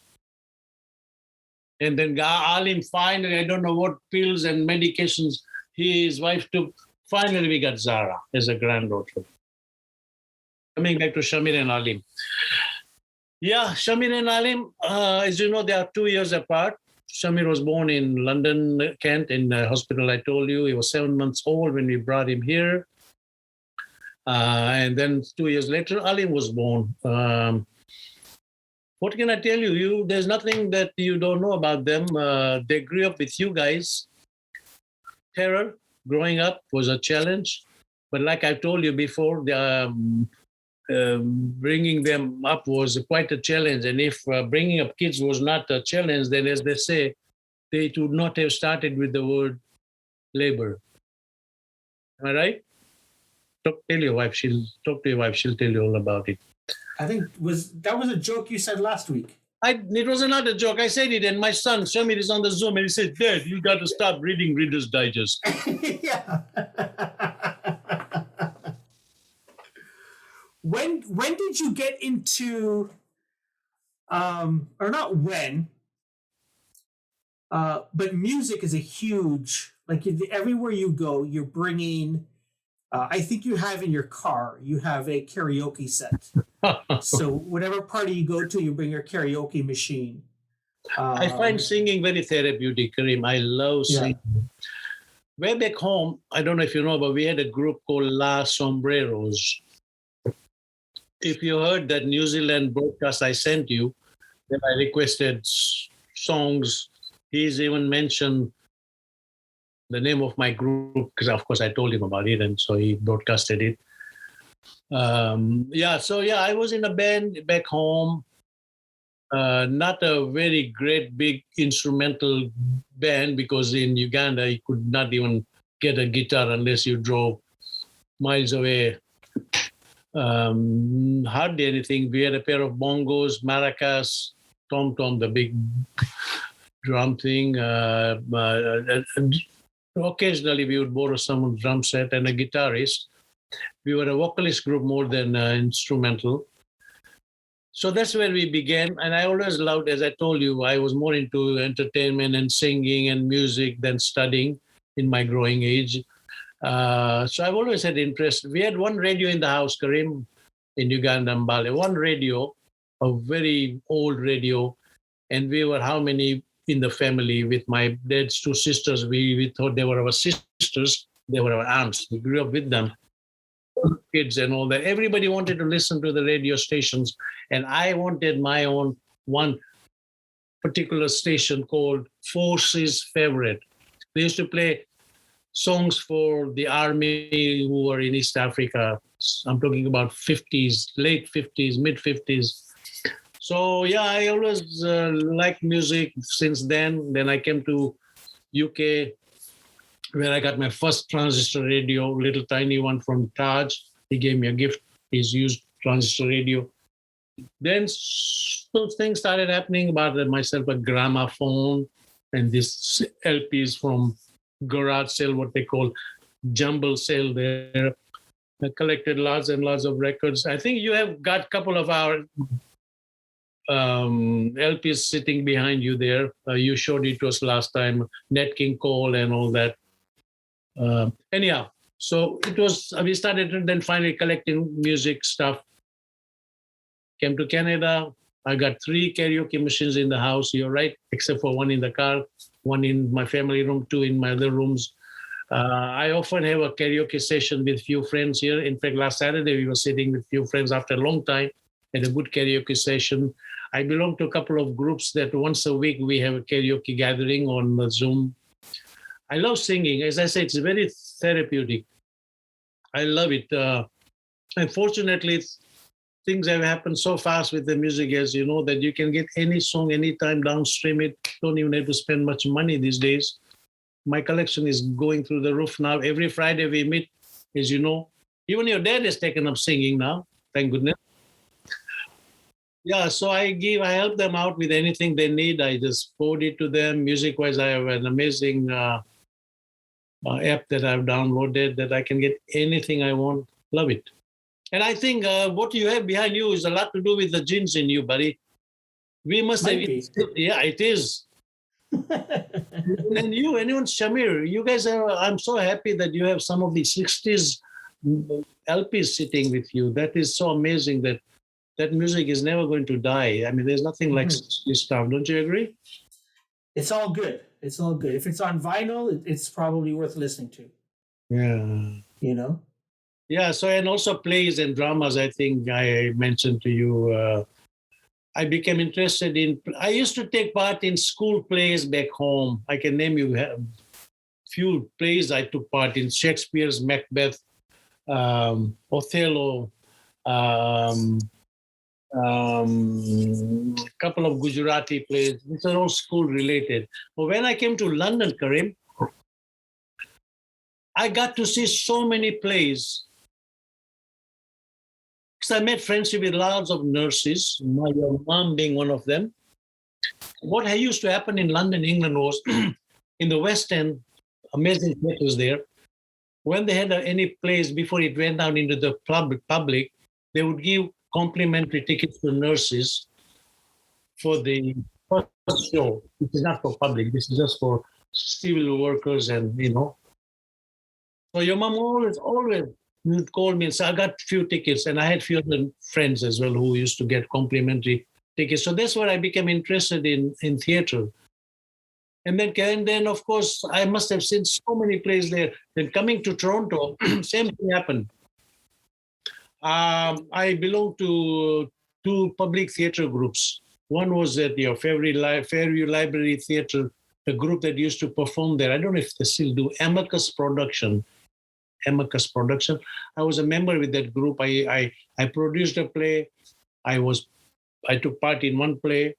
And then Alim finally, I don't know what pills and medications his wife took. Finally, we got Zara as a granddaughter. Coming back to Shamir and Alim. Yeah, Shamir and Alim, as you know, they are 2 years apart. Shamir was born in London, Kent, in the hospital I told you. He was 7 months old when we brought him here. And then 2 years later, Alim was born. What can I tell you? There's nothing that you don't know about them. They grew up with you guys. Terror, growing up, was a challenge. But like I told you before, bringing them up was quite a challenge. And if bringing up kids was not a challenge, then as they say, they would not have started with the word labor. Am I right? Tell your wife. She'll talk to your wife. She'll tell you all about it. I think that was a joke you said last week. It was not a joke. I said it, and my son Shamir is on the Zoom, and he said, "Dad, you got to stop reading Reader's Digest." Yeah. When did you get into, or not when, but music is a huge, like everywhere you go, you're bringing. I think you have in your car, you have a karaoke set. So whatever party you go to, you bring your karaoke machine. I find singing very therapeutic, Karim. I love singing. Yeah. Way back home, I don't know if you know, but we had a group called La Sombreros. If you heard that New Zealand broadcast I sent you, then I requested songs. He's even mentioned the name of my group, because of course I told him about it, and so he broadcasted it. I was in a band back home. Not a very great big instrumental band, because in Uganda you could not even get a guitar unless you drove miles away. Hardly anything. We had a pair of bongos, maracas, tom-tom, the big drum thing. And occasionally, we would borrow someone's drum set and a guitarist. We were a vocalist group more than instrumental. So that's where we began. And I always loved, as I told you, I was more into entertainment and singing and music than studying in my growing age. So I've always had interest. We had one radio in the house, Karim, in Uganda, Mbale. One radio, a very old radio. And we were how many in the family with my dad's two sisters? We thought they were our sisters. They were our aunts. We grew up with them, kids and all that. Everybody wanted to listen to the radio stations. And I wanted my own one particular station called Forces Favorite. They used to play songs for the army who were in East Africa. I'm talking about 50s, late 50s, mid 50s. So yeah, I always liked music since then. Then I came to UK where I got my first transistor radio, little tiny one from Taj. He gave me a gift. He's used transistor radio. Then those things started happening about myself, a gramophone and these LPs from garage sale, what they call jumble sale there. I collected lots and lots of records. I think you have got a couple of our LPs sitting behind you there. You showed it to us last time, Nat King Cole and all that. Anyhow, so it was, we started then finally collecting music stuff. Came to Canada. I got 3 karaoke machines in the house. You're right, except for one in the car, one in my family room, 2 in my other rooms. I often have a karaoke session with few friends here. In fact, last Saturday, we were sitting with few friends after a long time at a good karaoke session. I belong to a couple of groups that once a week we have a karaoke gathering on Zoom. I love singing. As I say, it's very therapeutic. I love it. Unfortunately, things have happened so fast with the music, as you know, that you can get any song anytime, downstream it. Don't even have to spend much money these days. My collection is going through the roof now. Every Friday we meet, as you know. Even your dad has taken up singing now, thank goodness. Yeah, so I help them out with anything they need. I just forward it to them. Music-wise, I have an amazing app that I've downloaded that I can get anything I want. Love it. And I think what you have behind you is a lot to do with the genes in you, buddy. We must Might have. be. Yeah, it is. And you, anyone, Shamir, you guys are. I'm so happy that you have some of the 60s LPs sitting with you. That is so amazing that music is never going to die. I mean, there's nothing like this stuff. Don't you agree? It's all good. It's all good. If it's on vinyl, it's probably worth listening to. Yeah. You know? Yeah. So, and also plays and dramas, I think I mentioned to you. I became interested in, I used to take part in school plays back home. I can name you a few plays I took part in: Shakespeare's Macbeth, Othello, a couple of Gujarati plays. These are all school related. But when I came to London, Karim, I got to see so many plays. Because I made friendship with lots of nurses, my mom being one of them. What used to happen in London, England was in the West End, amazing theaters there. When they had any plays before it went down into the public, they would give complimentary tickets to nurses for the first show. This is not for public. This is just for civil workers and, you know. So your mom always would call me and say, I got a few tickets. And I had a few other friends as well who used to get complimentary tickets. So that's where I became interested in theater. And then, of course, I must have seen so many plays there. Then coming to Toronto, same thing happened. I belong to 2 public theater groups. One was at your Fairview Library Theater, a group that used to perform there. I don't know if they still do. Amicus Production. I was a member with that group. I produced a play. I took part in one play,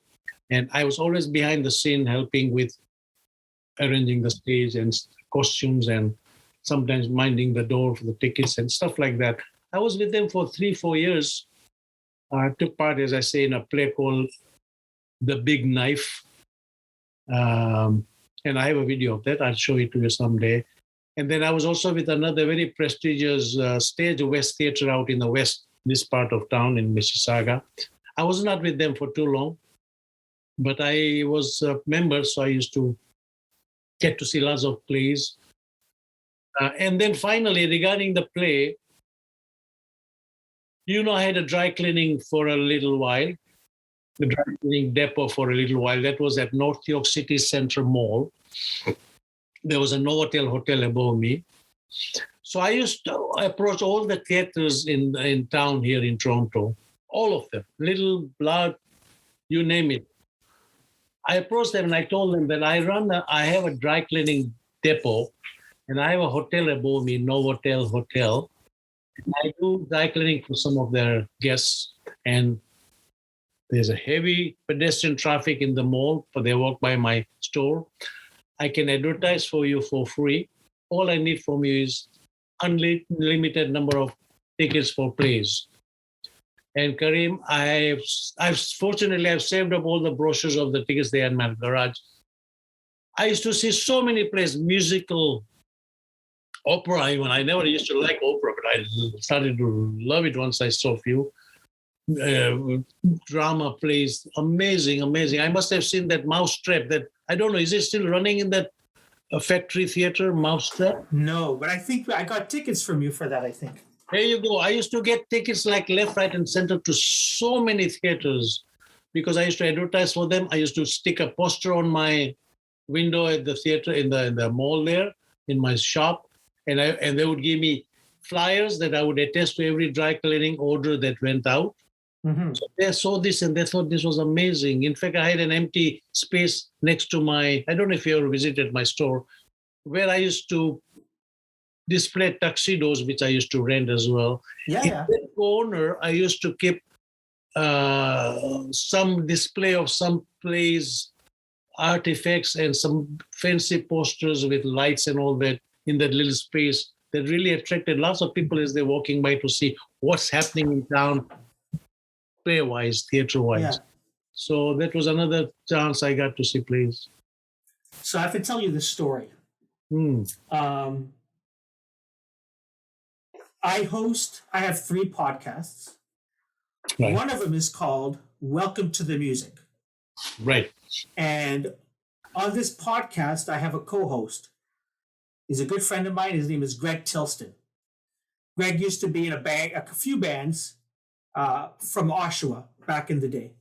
and I was always behind the scene helping with arranging the stage and costumes and sometimes minding the door for the tickets and stuff like that. I was with them for 3-4 years. I took part, as I say, in a play called The Big Knife. And I have a video of that. I'll show it to you someday. And then I was also with another very prestigious stage, West Theatre out in the West, this part of town in Mississauga. I was not with them for too long, but I was a member, so I used to get to see lots of plays. And then finally, regarding the play, I had a dry cleaning for a little while, the dry cleaning depot for a little while. That was at North York City Centre Mall. There was a Novotel hotel above me. So I used to approach all the theaters in town here in Toronto, all of them, Little, Blood, you name it. I approached them and I told them that I have a dry cleaning depot and I have a hotel above me, Novotel Hotel. And I do dry cleaning for some of their guests. And there's a heavy pedestrian traffic in the mall, but they walk by my store. I can advertise for you for free. All I need from you is unlimited number of tickets for plays. And Kareem, I've fortunately saved up all the brochures of the tickets there in my garage. I used to see so many plays, musical, opera even. I never used to like opera, but I started to love it once I saw a few. Drama plays, amazing. I must have seen that Mousetrap. That I don't know, is it still running in that factory theater, Mousetrap? No, but I think I got tickets from you for that, I think. There you go. I used to get tickets like left, right, and center to so many theaters because I used to advertise for them. I used to stick a poster on my window at the theater in the mall there in my shop, and they would give me flyers that I would attach to every dry cleaning order that went out. Mm-hmm. So they saw this and they thought this was amazing. In fact, I had an empty space next to I don't know if you ever visited my store, where I used to display tuxedos, which I used to rent as well. Yeah. In that corner, I used to keep some display of some plays, artifacts, and some fancy posters with lights and all that in that little space that really attracted lots of people as they're walking by to see what's happening in town, play-wise, theater-wise. Yeah. So that was another chance I got to see plays. So I have to tell you this story. I have 3 podcasts. Right. One of them is called Welcome to the Music. Right. And on this podcast, I have a co-host. He's a good friend of mine. His name is Greg Tilston. Greg used to be in a few bands from Oshawa back in the day.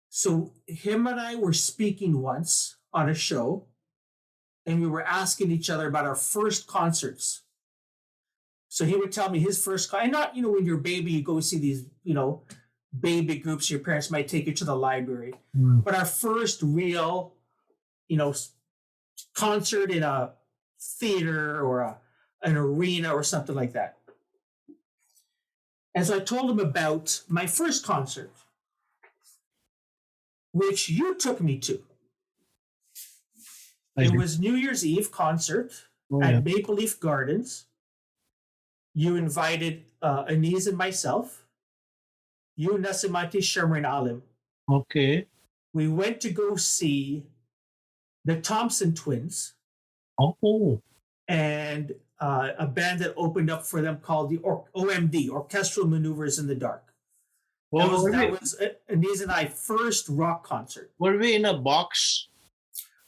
So him and I were speaking once on a show, and we were asking each other about our first concerts. So he would tell me his first concert, and not, when you're a baby, you go see these, baby groups, your parents might take you to the library. But our first real, concert in a theater or an arena or something like that. And so I told him about my first concert, which you took me to. It was New Year's Eve concert at Maple Leaf Gardens. You invited Aniz and myself. You, Nasimati, Shermer, and Alim. Okay. We went to go see the Thompson Twins. Oh. And a band that opened up for them called the OMD, Orchestral Maneuvers in the Dark. That was Aniz and I first rock concert. Were we in a box?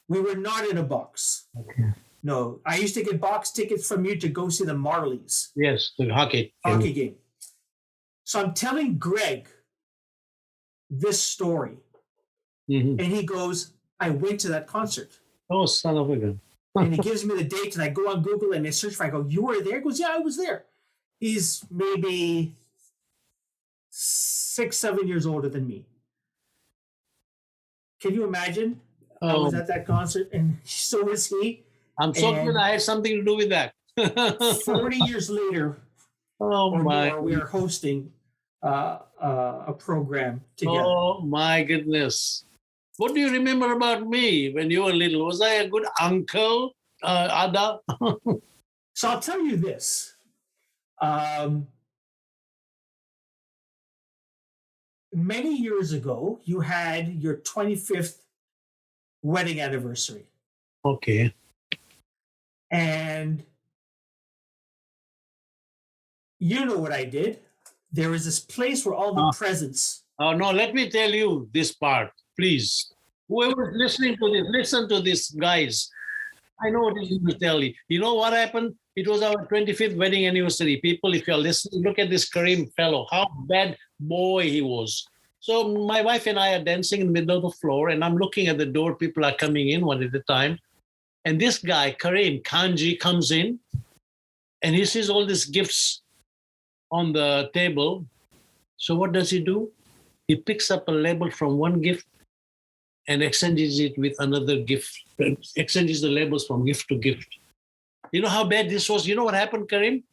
We were not in a box. Okay. No, I used to get box tickets from you to go see the Marlies. Yes, the hockey game. So I'm telling Greg this story. Mm-hmm. And he goes, I went to that concert. Oh, son of a gun. And he gives me the date, and I go on Google and I search for it. I go, you were there? He goes, yeah, I was there. He's maybe 6-7 years older than me. Can you imagine? I was at that concert, and so was he. I'm so glad I had something to do with that. 40 years later, we are hosting a program together. Oh, my goodness. What do you remember about me when you were little? Was I a good uncle? Ada. So I'll tell you this. Many years ago, you had your 25th wedding anniversary. Okay. And you know what I did. There was this place where all the presents. Oh, no, let me tell you this part, please. Whoever is listening to this, listen to this, guys. I know what you will tell you. You know what happened? It was our 25th wedding anniversary. People, if you're listening, look at this Kareem fellow, how bad boy he was. So my wife and I are dancing in the middle of the floor, and I'm looking at the door. People are coming in one at a time. And this guy, Kareem Kanji, comes in, and he sees all these gifts on the table. So what does he do? He picks up a label from one gift and exchanges it with another gift, exchanges the labels from gift to gift. You know how bad this was? You know what happened, Karim?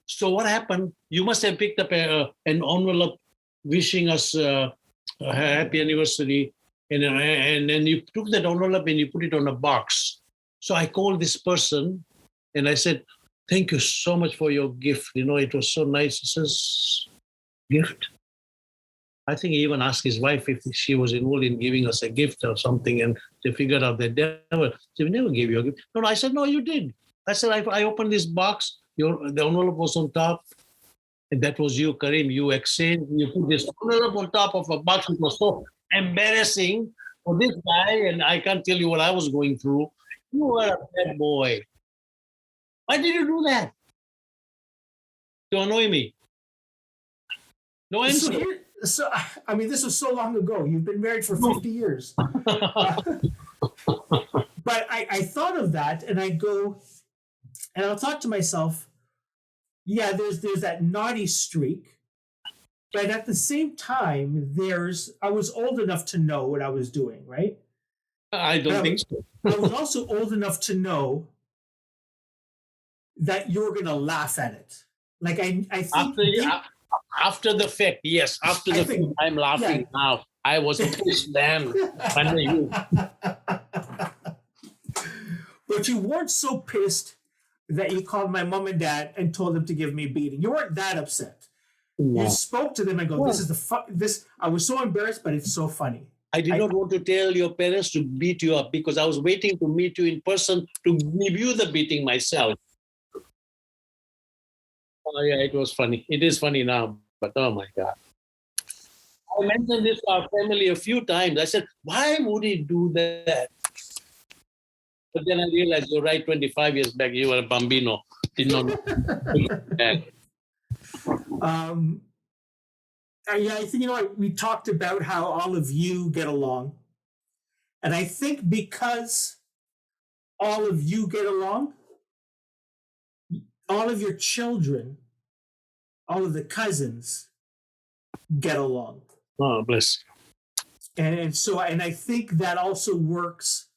So what happened? You must have picked up an envelope wishing us a happy anniversary, and then you took that envelope and you put it on a box. So I called this person and I said, "Thank you so much for your gift. You know, it was so nice." He says, "Gift?" I think he even asked his wife if she was involved in giving us a gift or something, and they figured out that we never gave you a gift. No, I said, "No, you did." I said, I opened this box, the envelope was on top, and that was you, Karim. You exchanged, you put this envelope on top of a box. It was so embarrassing for this guy, and I can't tell you what I was going through. You were a bad boy. Why did you do that? To annoy me. No answer. So, I mean, this was so long ago. You've been married for 50 years. But I thought of that, and I go, and I'll talk to myself, yeah, there's that naughty streak. But at the same time, I was old enough to know what I was doing, right? I don't think so. I was also old enough to know that you're going to laugh at it. Like, I think... After the fact, yes. After the fact, I'm laughing now. I was pissed then. But you weren't so pissed that you called my mom and dad and told them to give me a beating. You weren't that upset. No. You spoke to them and go, "This is this." I was so embarrassed, but it's so funny. I did not want to tell your parents to beat you up because I was waiting to meet you in person to give you the beating myself. Oh, yeah, it was funny. It is funny now, but oh my God. I mentioned this to our family a few times. I said, "Why would he do that?" But then I realized, you're right, 25 years back, you were a bambino. Did not know. I think, we talked about how all of you get along. And I think because all of you get along, all of your children, all of the cousins get along. Oh, bless. And I think that also works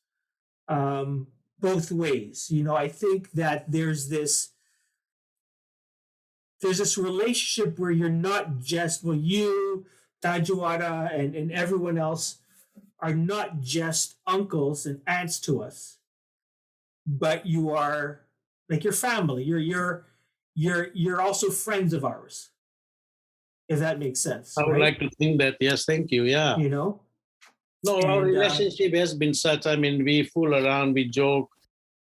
both ways. I think that there's this relationship where you're not just, you, Tajuara, and everyone else are not just uncles and aunts to us, but you are like your family. You're also friends of ours, if that makes sense. I would like to think that. Yes, thank you. Yeah. No, our relationship has been such. I mean, we fool around, we joke.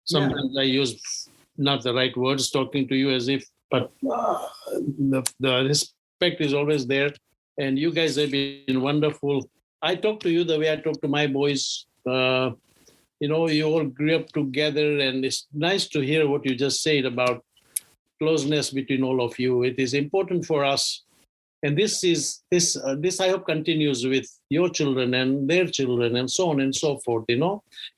Sometimes I use not the right words talking to you as if, but the respect is always there. And you guys have been wonderful. I talk to you the way I talk to my boys. You all grew up together, and it's nice to hear what you just said about closeness between all of you. It is important for us. And this I hope continues with your children and their children and so on and so forth,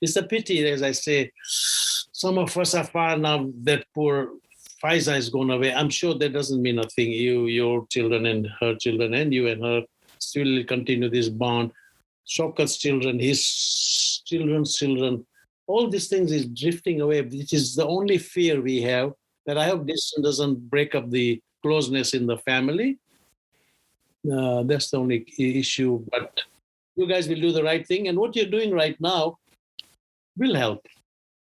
It's a pity, as I say, some of us are far now that poor Faiza has gone away. I'm sure that doesn't mean a thing. Your children and her children and you and her still continue this bond. Shokat's children, his children's children, all these things is drifting away, which is the only fear we have, that I hope this doesn't break up the closeness in the family. That's the only issue. But you guys will do the right thing. And what you're doing right now will help.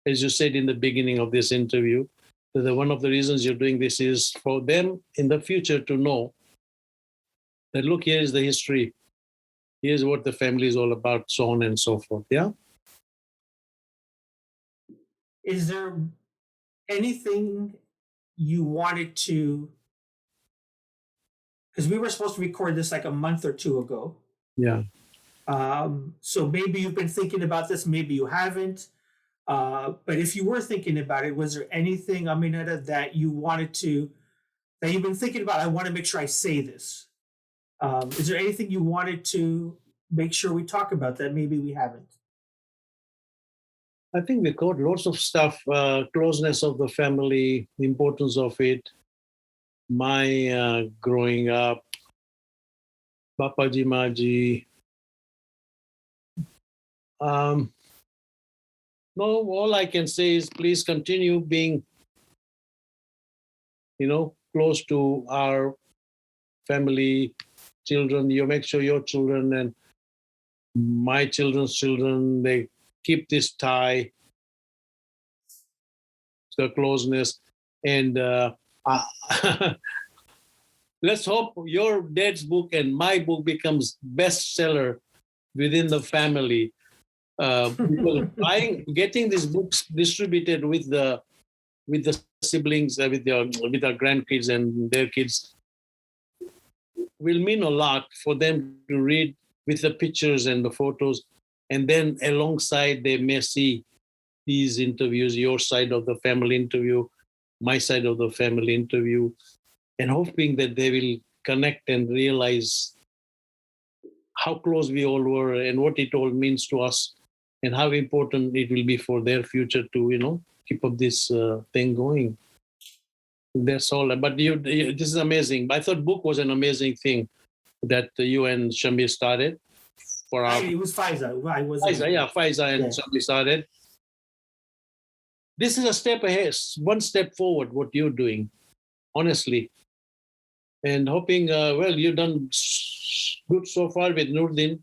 as you said in the beginning of this interview, that one of the reasons you're doing this is for them in the future to know that, look, here is the history. Here's what the family is all about, so on and so forth. Yeah. Is there anything you wanted to, because we were supposed to record this like a month or two ago. Yeah. So maybe you've been thinking about this, maybe you haven't. But if you were thinking about it, was there anything, Aminata, that you wanted to, that you've been thinking about? I want to make sure I say this. Is there anything you wanted to make sure we talk about that maybe we haven't? I think we covered lots of stuff, closeness of the family, the importance of it, my growing up, Bapaji Maji. No, all I can say is please continue being, close to our family, children. You make sure your children and my children's children, they keep this tie, the closeness. And let's hope your dad's book and my book becomes bestseller within the family. Because getting these books distributed with the siblings, with our grandkids and their kids, will mean a lot for them to read with the pictures and the photos, and then alongside they may see these interviews, your side of the family interview, my side of the family interview, and hoping that they will connect and realize how close we all were and what it all means to us and how important it will be for their future to, keep up this thing going. That's all. But this is amazing. I thought book was an amazing thing that you and Shamir started. It was Faiza. Faiza and Shamir started. This is a step ahead, one step forward, what you're doing, honestly. And hoping, you've done good so far with Nurdin.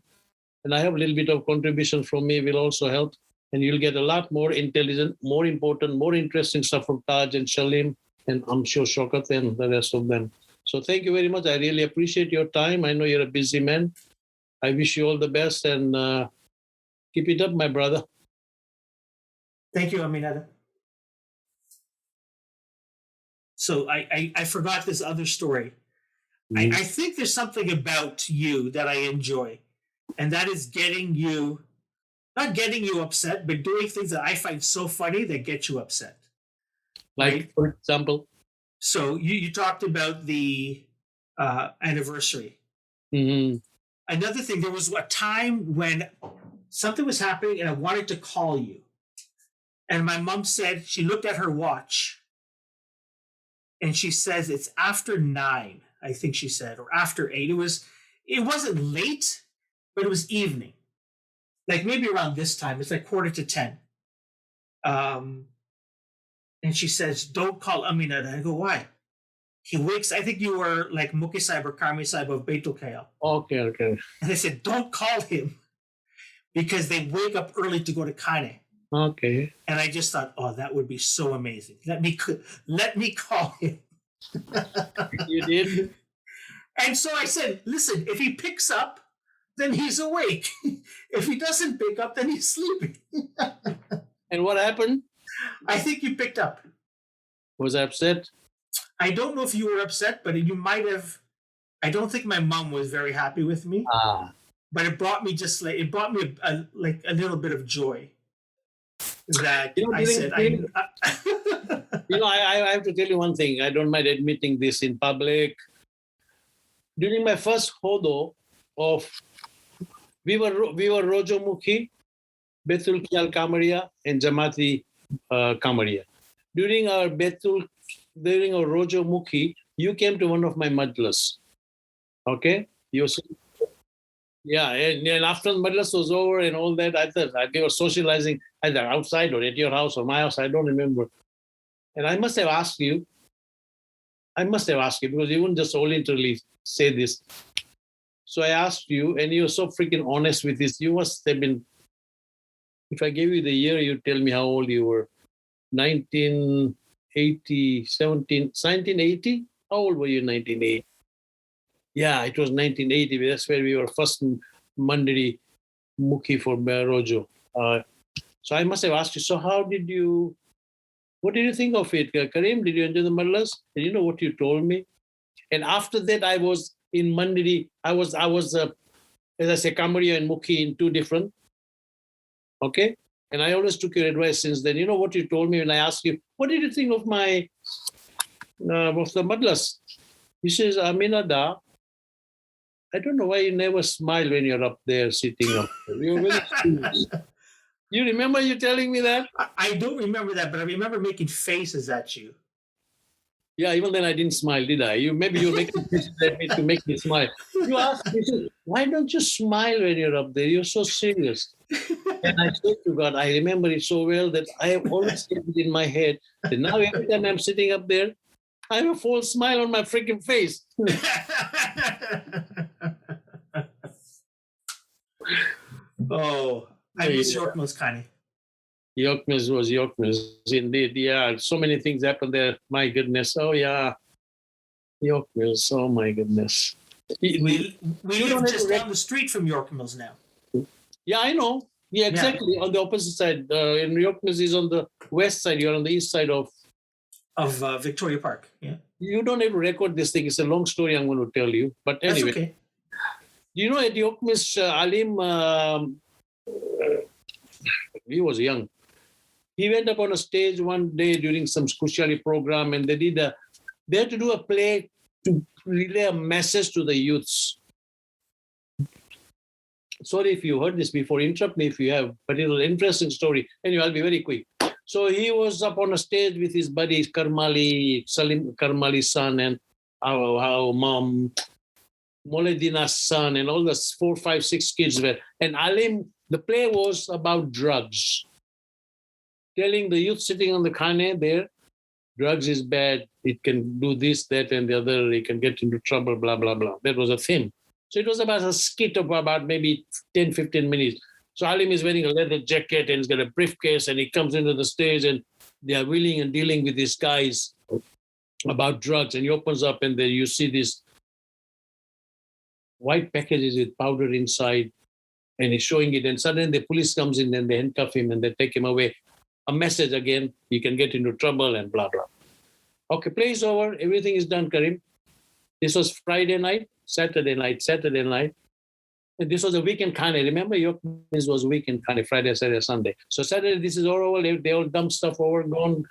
And I have a little bit of contribution from me will also help. And you'll get a lot more intelligent, more important, more interesting stuff from Taj and Shalim, and I'm sure Shokat and the rest of them. So thank you very much. I really appreciate your time. I know you're a busy man. I wish you all the best and keep it up, my brother. Thank you, Aminata. So I forgot this other story. Mm-hmm. I think there's something about you that I enjoy, and that is not getting you upset, but doing things that I find so funny that get you upset. Like, right? For example? So you talked about the anniversary. Mm-hmm. Another thing, there was a time when something was happening and I wanted to call you. And my mom said, she looked at her watch and she says, it's after 9, I think she said, or after 8. It wasn't late, but it was evening. Like maybe around this time, it's like 9:45. And she says, don't call Aminata. I go, why? He wakes, I think you were like Muki Saib or Karmi Saib of Baitul Khayal. Okay. And I said, don't call him because they wake up early to go to Kane. Okay. And I just thought, oh, that would be so amazing. Let me call him. You did? And so I said, listen, if he picks up, then he's awake. If he doesn't pick up, then he's sleeping. And what happened? I think you picked up. Was I upset? I don't know if you were upset, but you might have. I don't think my mom was very happy with me. But it brought me a little bit of joy. That I said, I have to tell you one thing. I don't mind admitting this in public. During my first hodo we were Rojo Mukhi, Betul Kial Kamaria, and Jamati Kamaria. During our Rojo Mukhi, you came to one of my madlas. Okay? And after the madlas was over and all that, I thought we were socializing either outside or at your house or my house, I don't remember. And I must have asked you because you wouldn't just voluntarily say this. So I asked you, and you were so freaking honest with this. You must have been, if I gave you the year, you'd tell me how old you were. 1980, 1980. How old were you in 1980? Yeah, it was 1980. That's where we were first Mandiri Mukhi for Rojo. So I must have asked you, so what did you think of it? Karim, did you enjoy the Mallas? And you know what you told me? And after that, I was in Mandiri. I was as I say, Kamaria and Mukhi in two different. Okay. And I always took your advice since then. You know what you told me when I asked you, what did you think of of the Madlas? He says, Aminada, I don't know why you never smile when you're up there, sitting up there. You're very serious. You remember you telling me that? I don't remember that, but I remember making faces at you. Yeah, even then I didn't smile, did I? Maybe you're making faces at me to make me smile. You asked me, why don't you smile when you're up there? You're so serious. And I said to God, I remember it so well that I have always kept it in my head that now every time I'm sitting up there, I have a false smile on my freaking face. Oh, I miss York Mills, Kani. York Mills was York Mills, indeed. Yeah, so many things happened there. My goodness. Oh, yeah. York Mills. Oh, my goodness. We live just down the street from York Mills now. Yeah, I know. Yeah, exactly. Yeah. On the opposite side. In York Mills is on the west side. You're on the east side of Victoria Park. Yeah. You don't have to record this thing. It's a long story I'm going to tell you. But anyway. That's okay. You know, at York Mills, Alim, he was young. He went up on a stage one day during some Kushali program, and they had to do a play to relay a message to the youths. Sorry if you heard this before, interrupt me if you have, but it was an interesting story. Anyway, I'll be very quick. So he was up on a stage with his buddies, Salim Karmali's son, and our mom, Moledina's son, and all the 4, 5, 6 kids were. And Alim, the play was about drugs. Telling the youth sitting on the khane there, drugs is bad. It can do this, that, and the other. It can get into trouble, blah, blah, blah. That was a theme. So it was about a skit of about maybe 10, 15 minutes. So Alim is wearing a leather jacket and he's got a briefcase and he comes into the stage and they are wheeling and dealing with these guys about drugs. And he opens up and then you see these white packages with powder inside and he's showing it. And suddenly the police comes in and they handcuff him and they take him away. A message again, you can get into trouble and blah, blah. Okay, play is over. Everything is done, Karim. This was Friday night, Saturday night. And this was a weekend khane. Remember, York Mills was weekend khane, Friday, Saturday, Sunday. So Saturday, this is all over. They all dump stuff over, gone.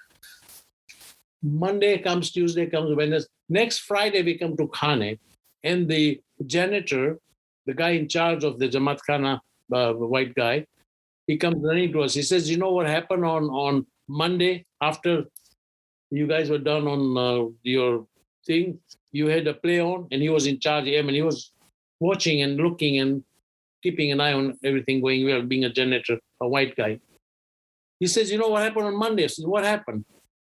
Monday comes, Tuesday comes, Wednesday. Next Friday, we come to khane. And the janitor, the guy in charge of the Jamaat Khana, the white guy, he comes running to us. He says, you know what happened on Monday after you guys were done on your thing? You had a play on and he was in charge of him and he was watching and looking and keeping an eye on everything going well, being a janitor, a white guy. He says, you know what happened on Monday? I said, what happened?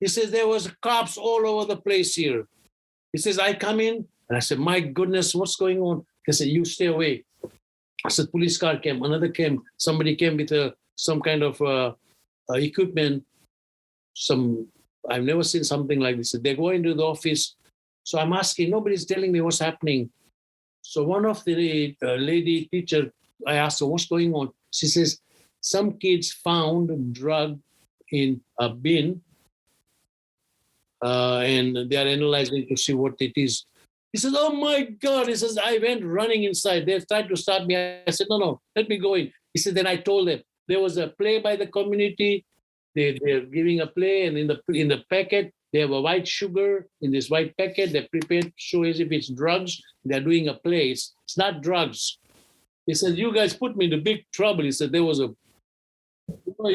He says, there was cops all over the place here. He says, I come in and I said, my goodness, what's going on? He said, you stay away. I said, police car came, another came, somebody came with some kind of equipment. I've never seen something like this. They go into the office. So I'm asking, nobody's telling me what's happening. So one of the lady teacher, I asked her, what's going on? She says, some kids found drug in a bin and they are analyzing to see what it is. He says, oh my God. He says, I went running inside. They tried to stop me. I said, no, let me go in. He said, then I told them there was a play by the community. They're giving a play and in the packet, they have a white sugar in this white packet. They prepared to show as if it's drugs. They're doing a play. It's not drugs. He said, you guys put me into big trouble. He said, there was you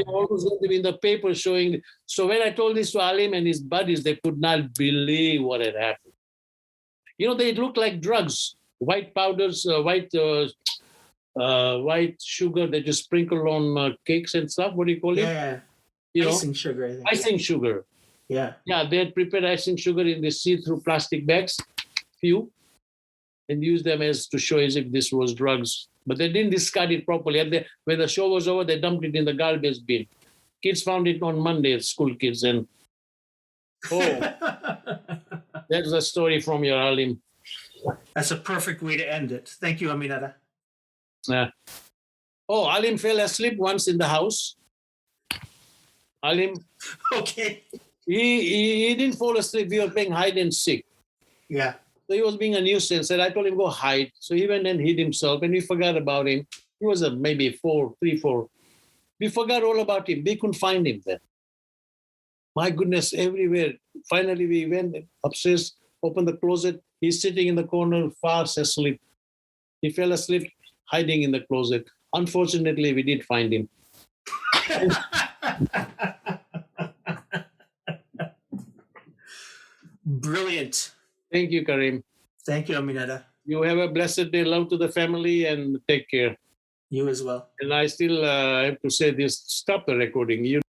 always going to be in the paper showing. So when I told this to Alim and his buddies, they could not believe what had happened. They look like drugs, white powders, white sugar that you sprinkle on cakes and stuff. What do you call it? Yeah, icing sugar, I think. Icing sugar. Yeah. Yeah, they had prepared icing sugar in the see-through plastic bags, few, and used them as to show as if this was drugs. But they didn't discard it properly. And when the show was over, they dumped it in the garbage bin. Kids found it on Monday, school kids. And that's a story from your Alim. That's a perfect way to end it. Thank you, Aminata. Yeah. Oh, Alim fell asleep once in the house. Alim, Okay. he didn't fall asleep. We were playing hide and seek. Yeah. So he was being a nuisance, and I told him, go hide. So he went and hid himself, and we forgot about him. He was maybe 3, 4. We forgot all about him. We couldn't find him then. My goodness, everywhere. Finally, we went upstairs, opened the closet. He's sitting in the corner, fast asleep. He fell asleep, hiding in the closet. Unfortunately, we did find him. Brilliant. Thank you, Karim. Thank you, Aminata. You have a blessed day. Love to the family and take care. You as well. And I still have to say this, stop the recording. You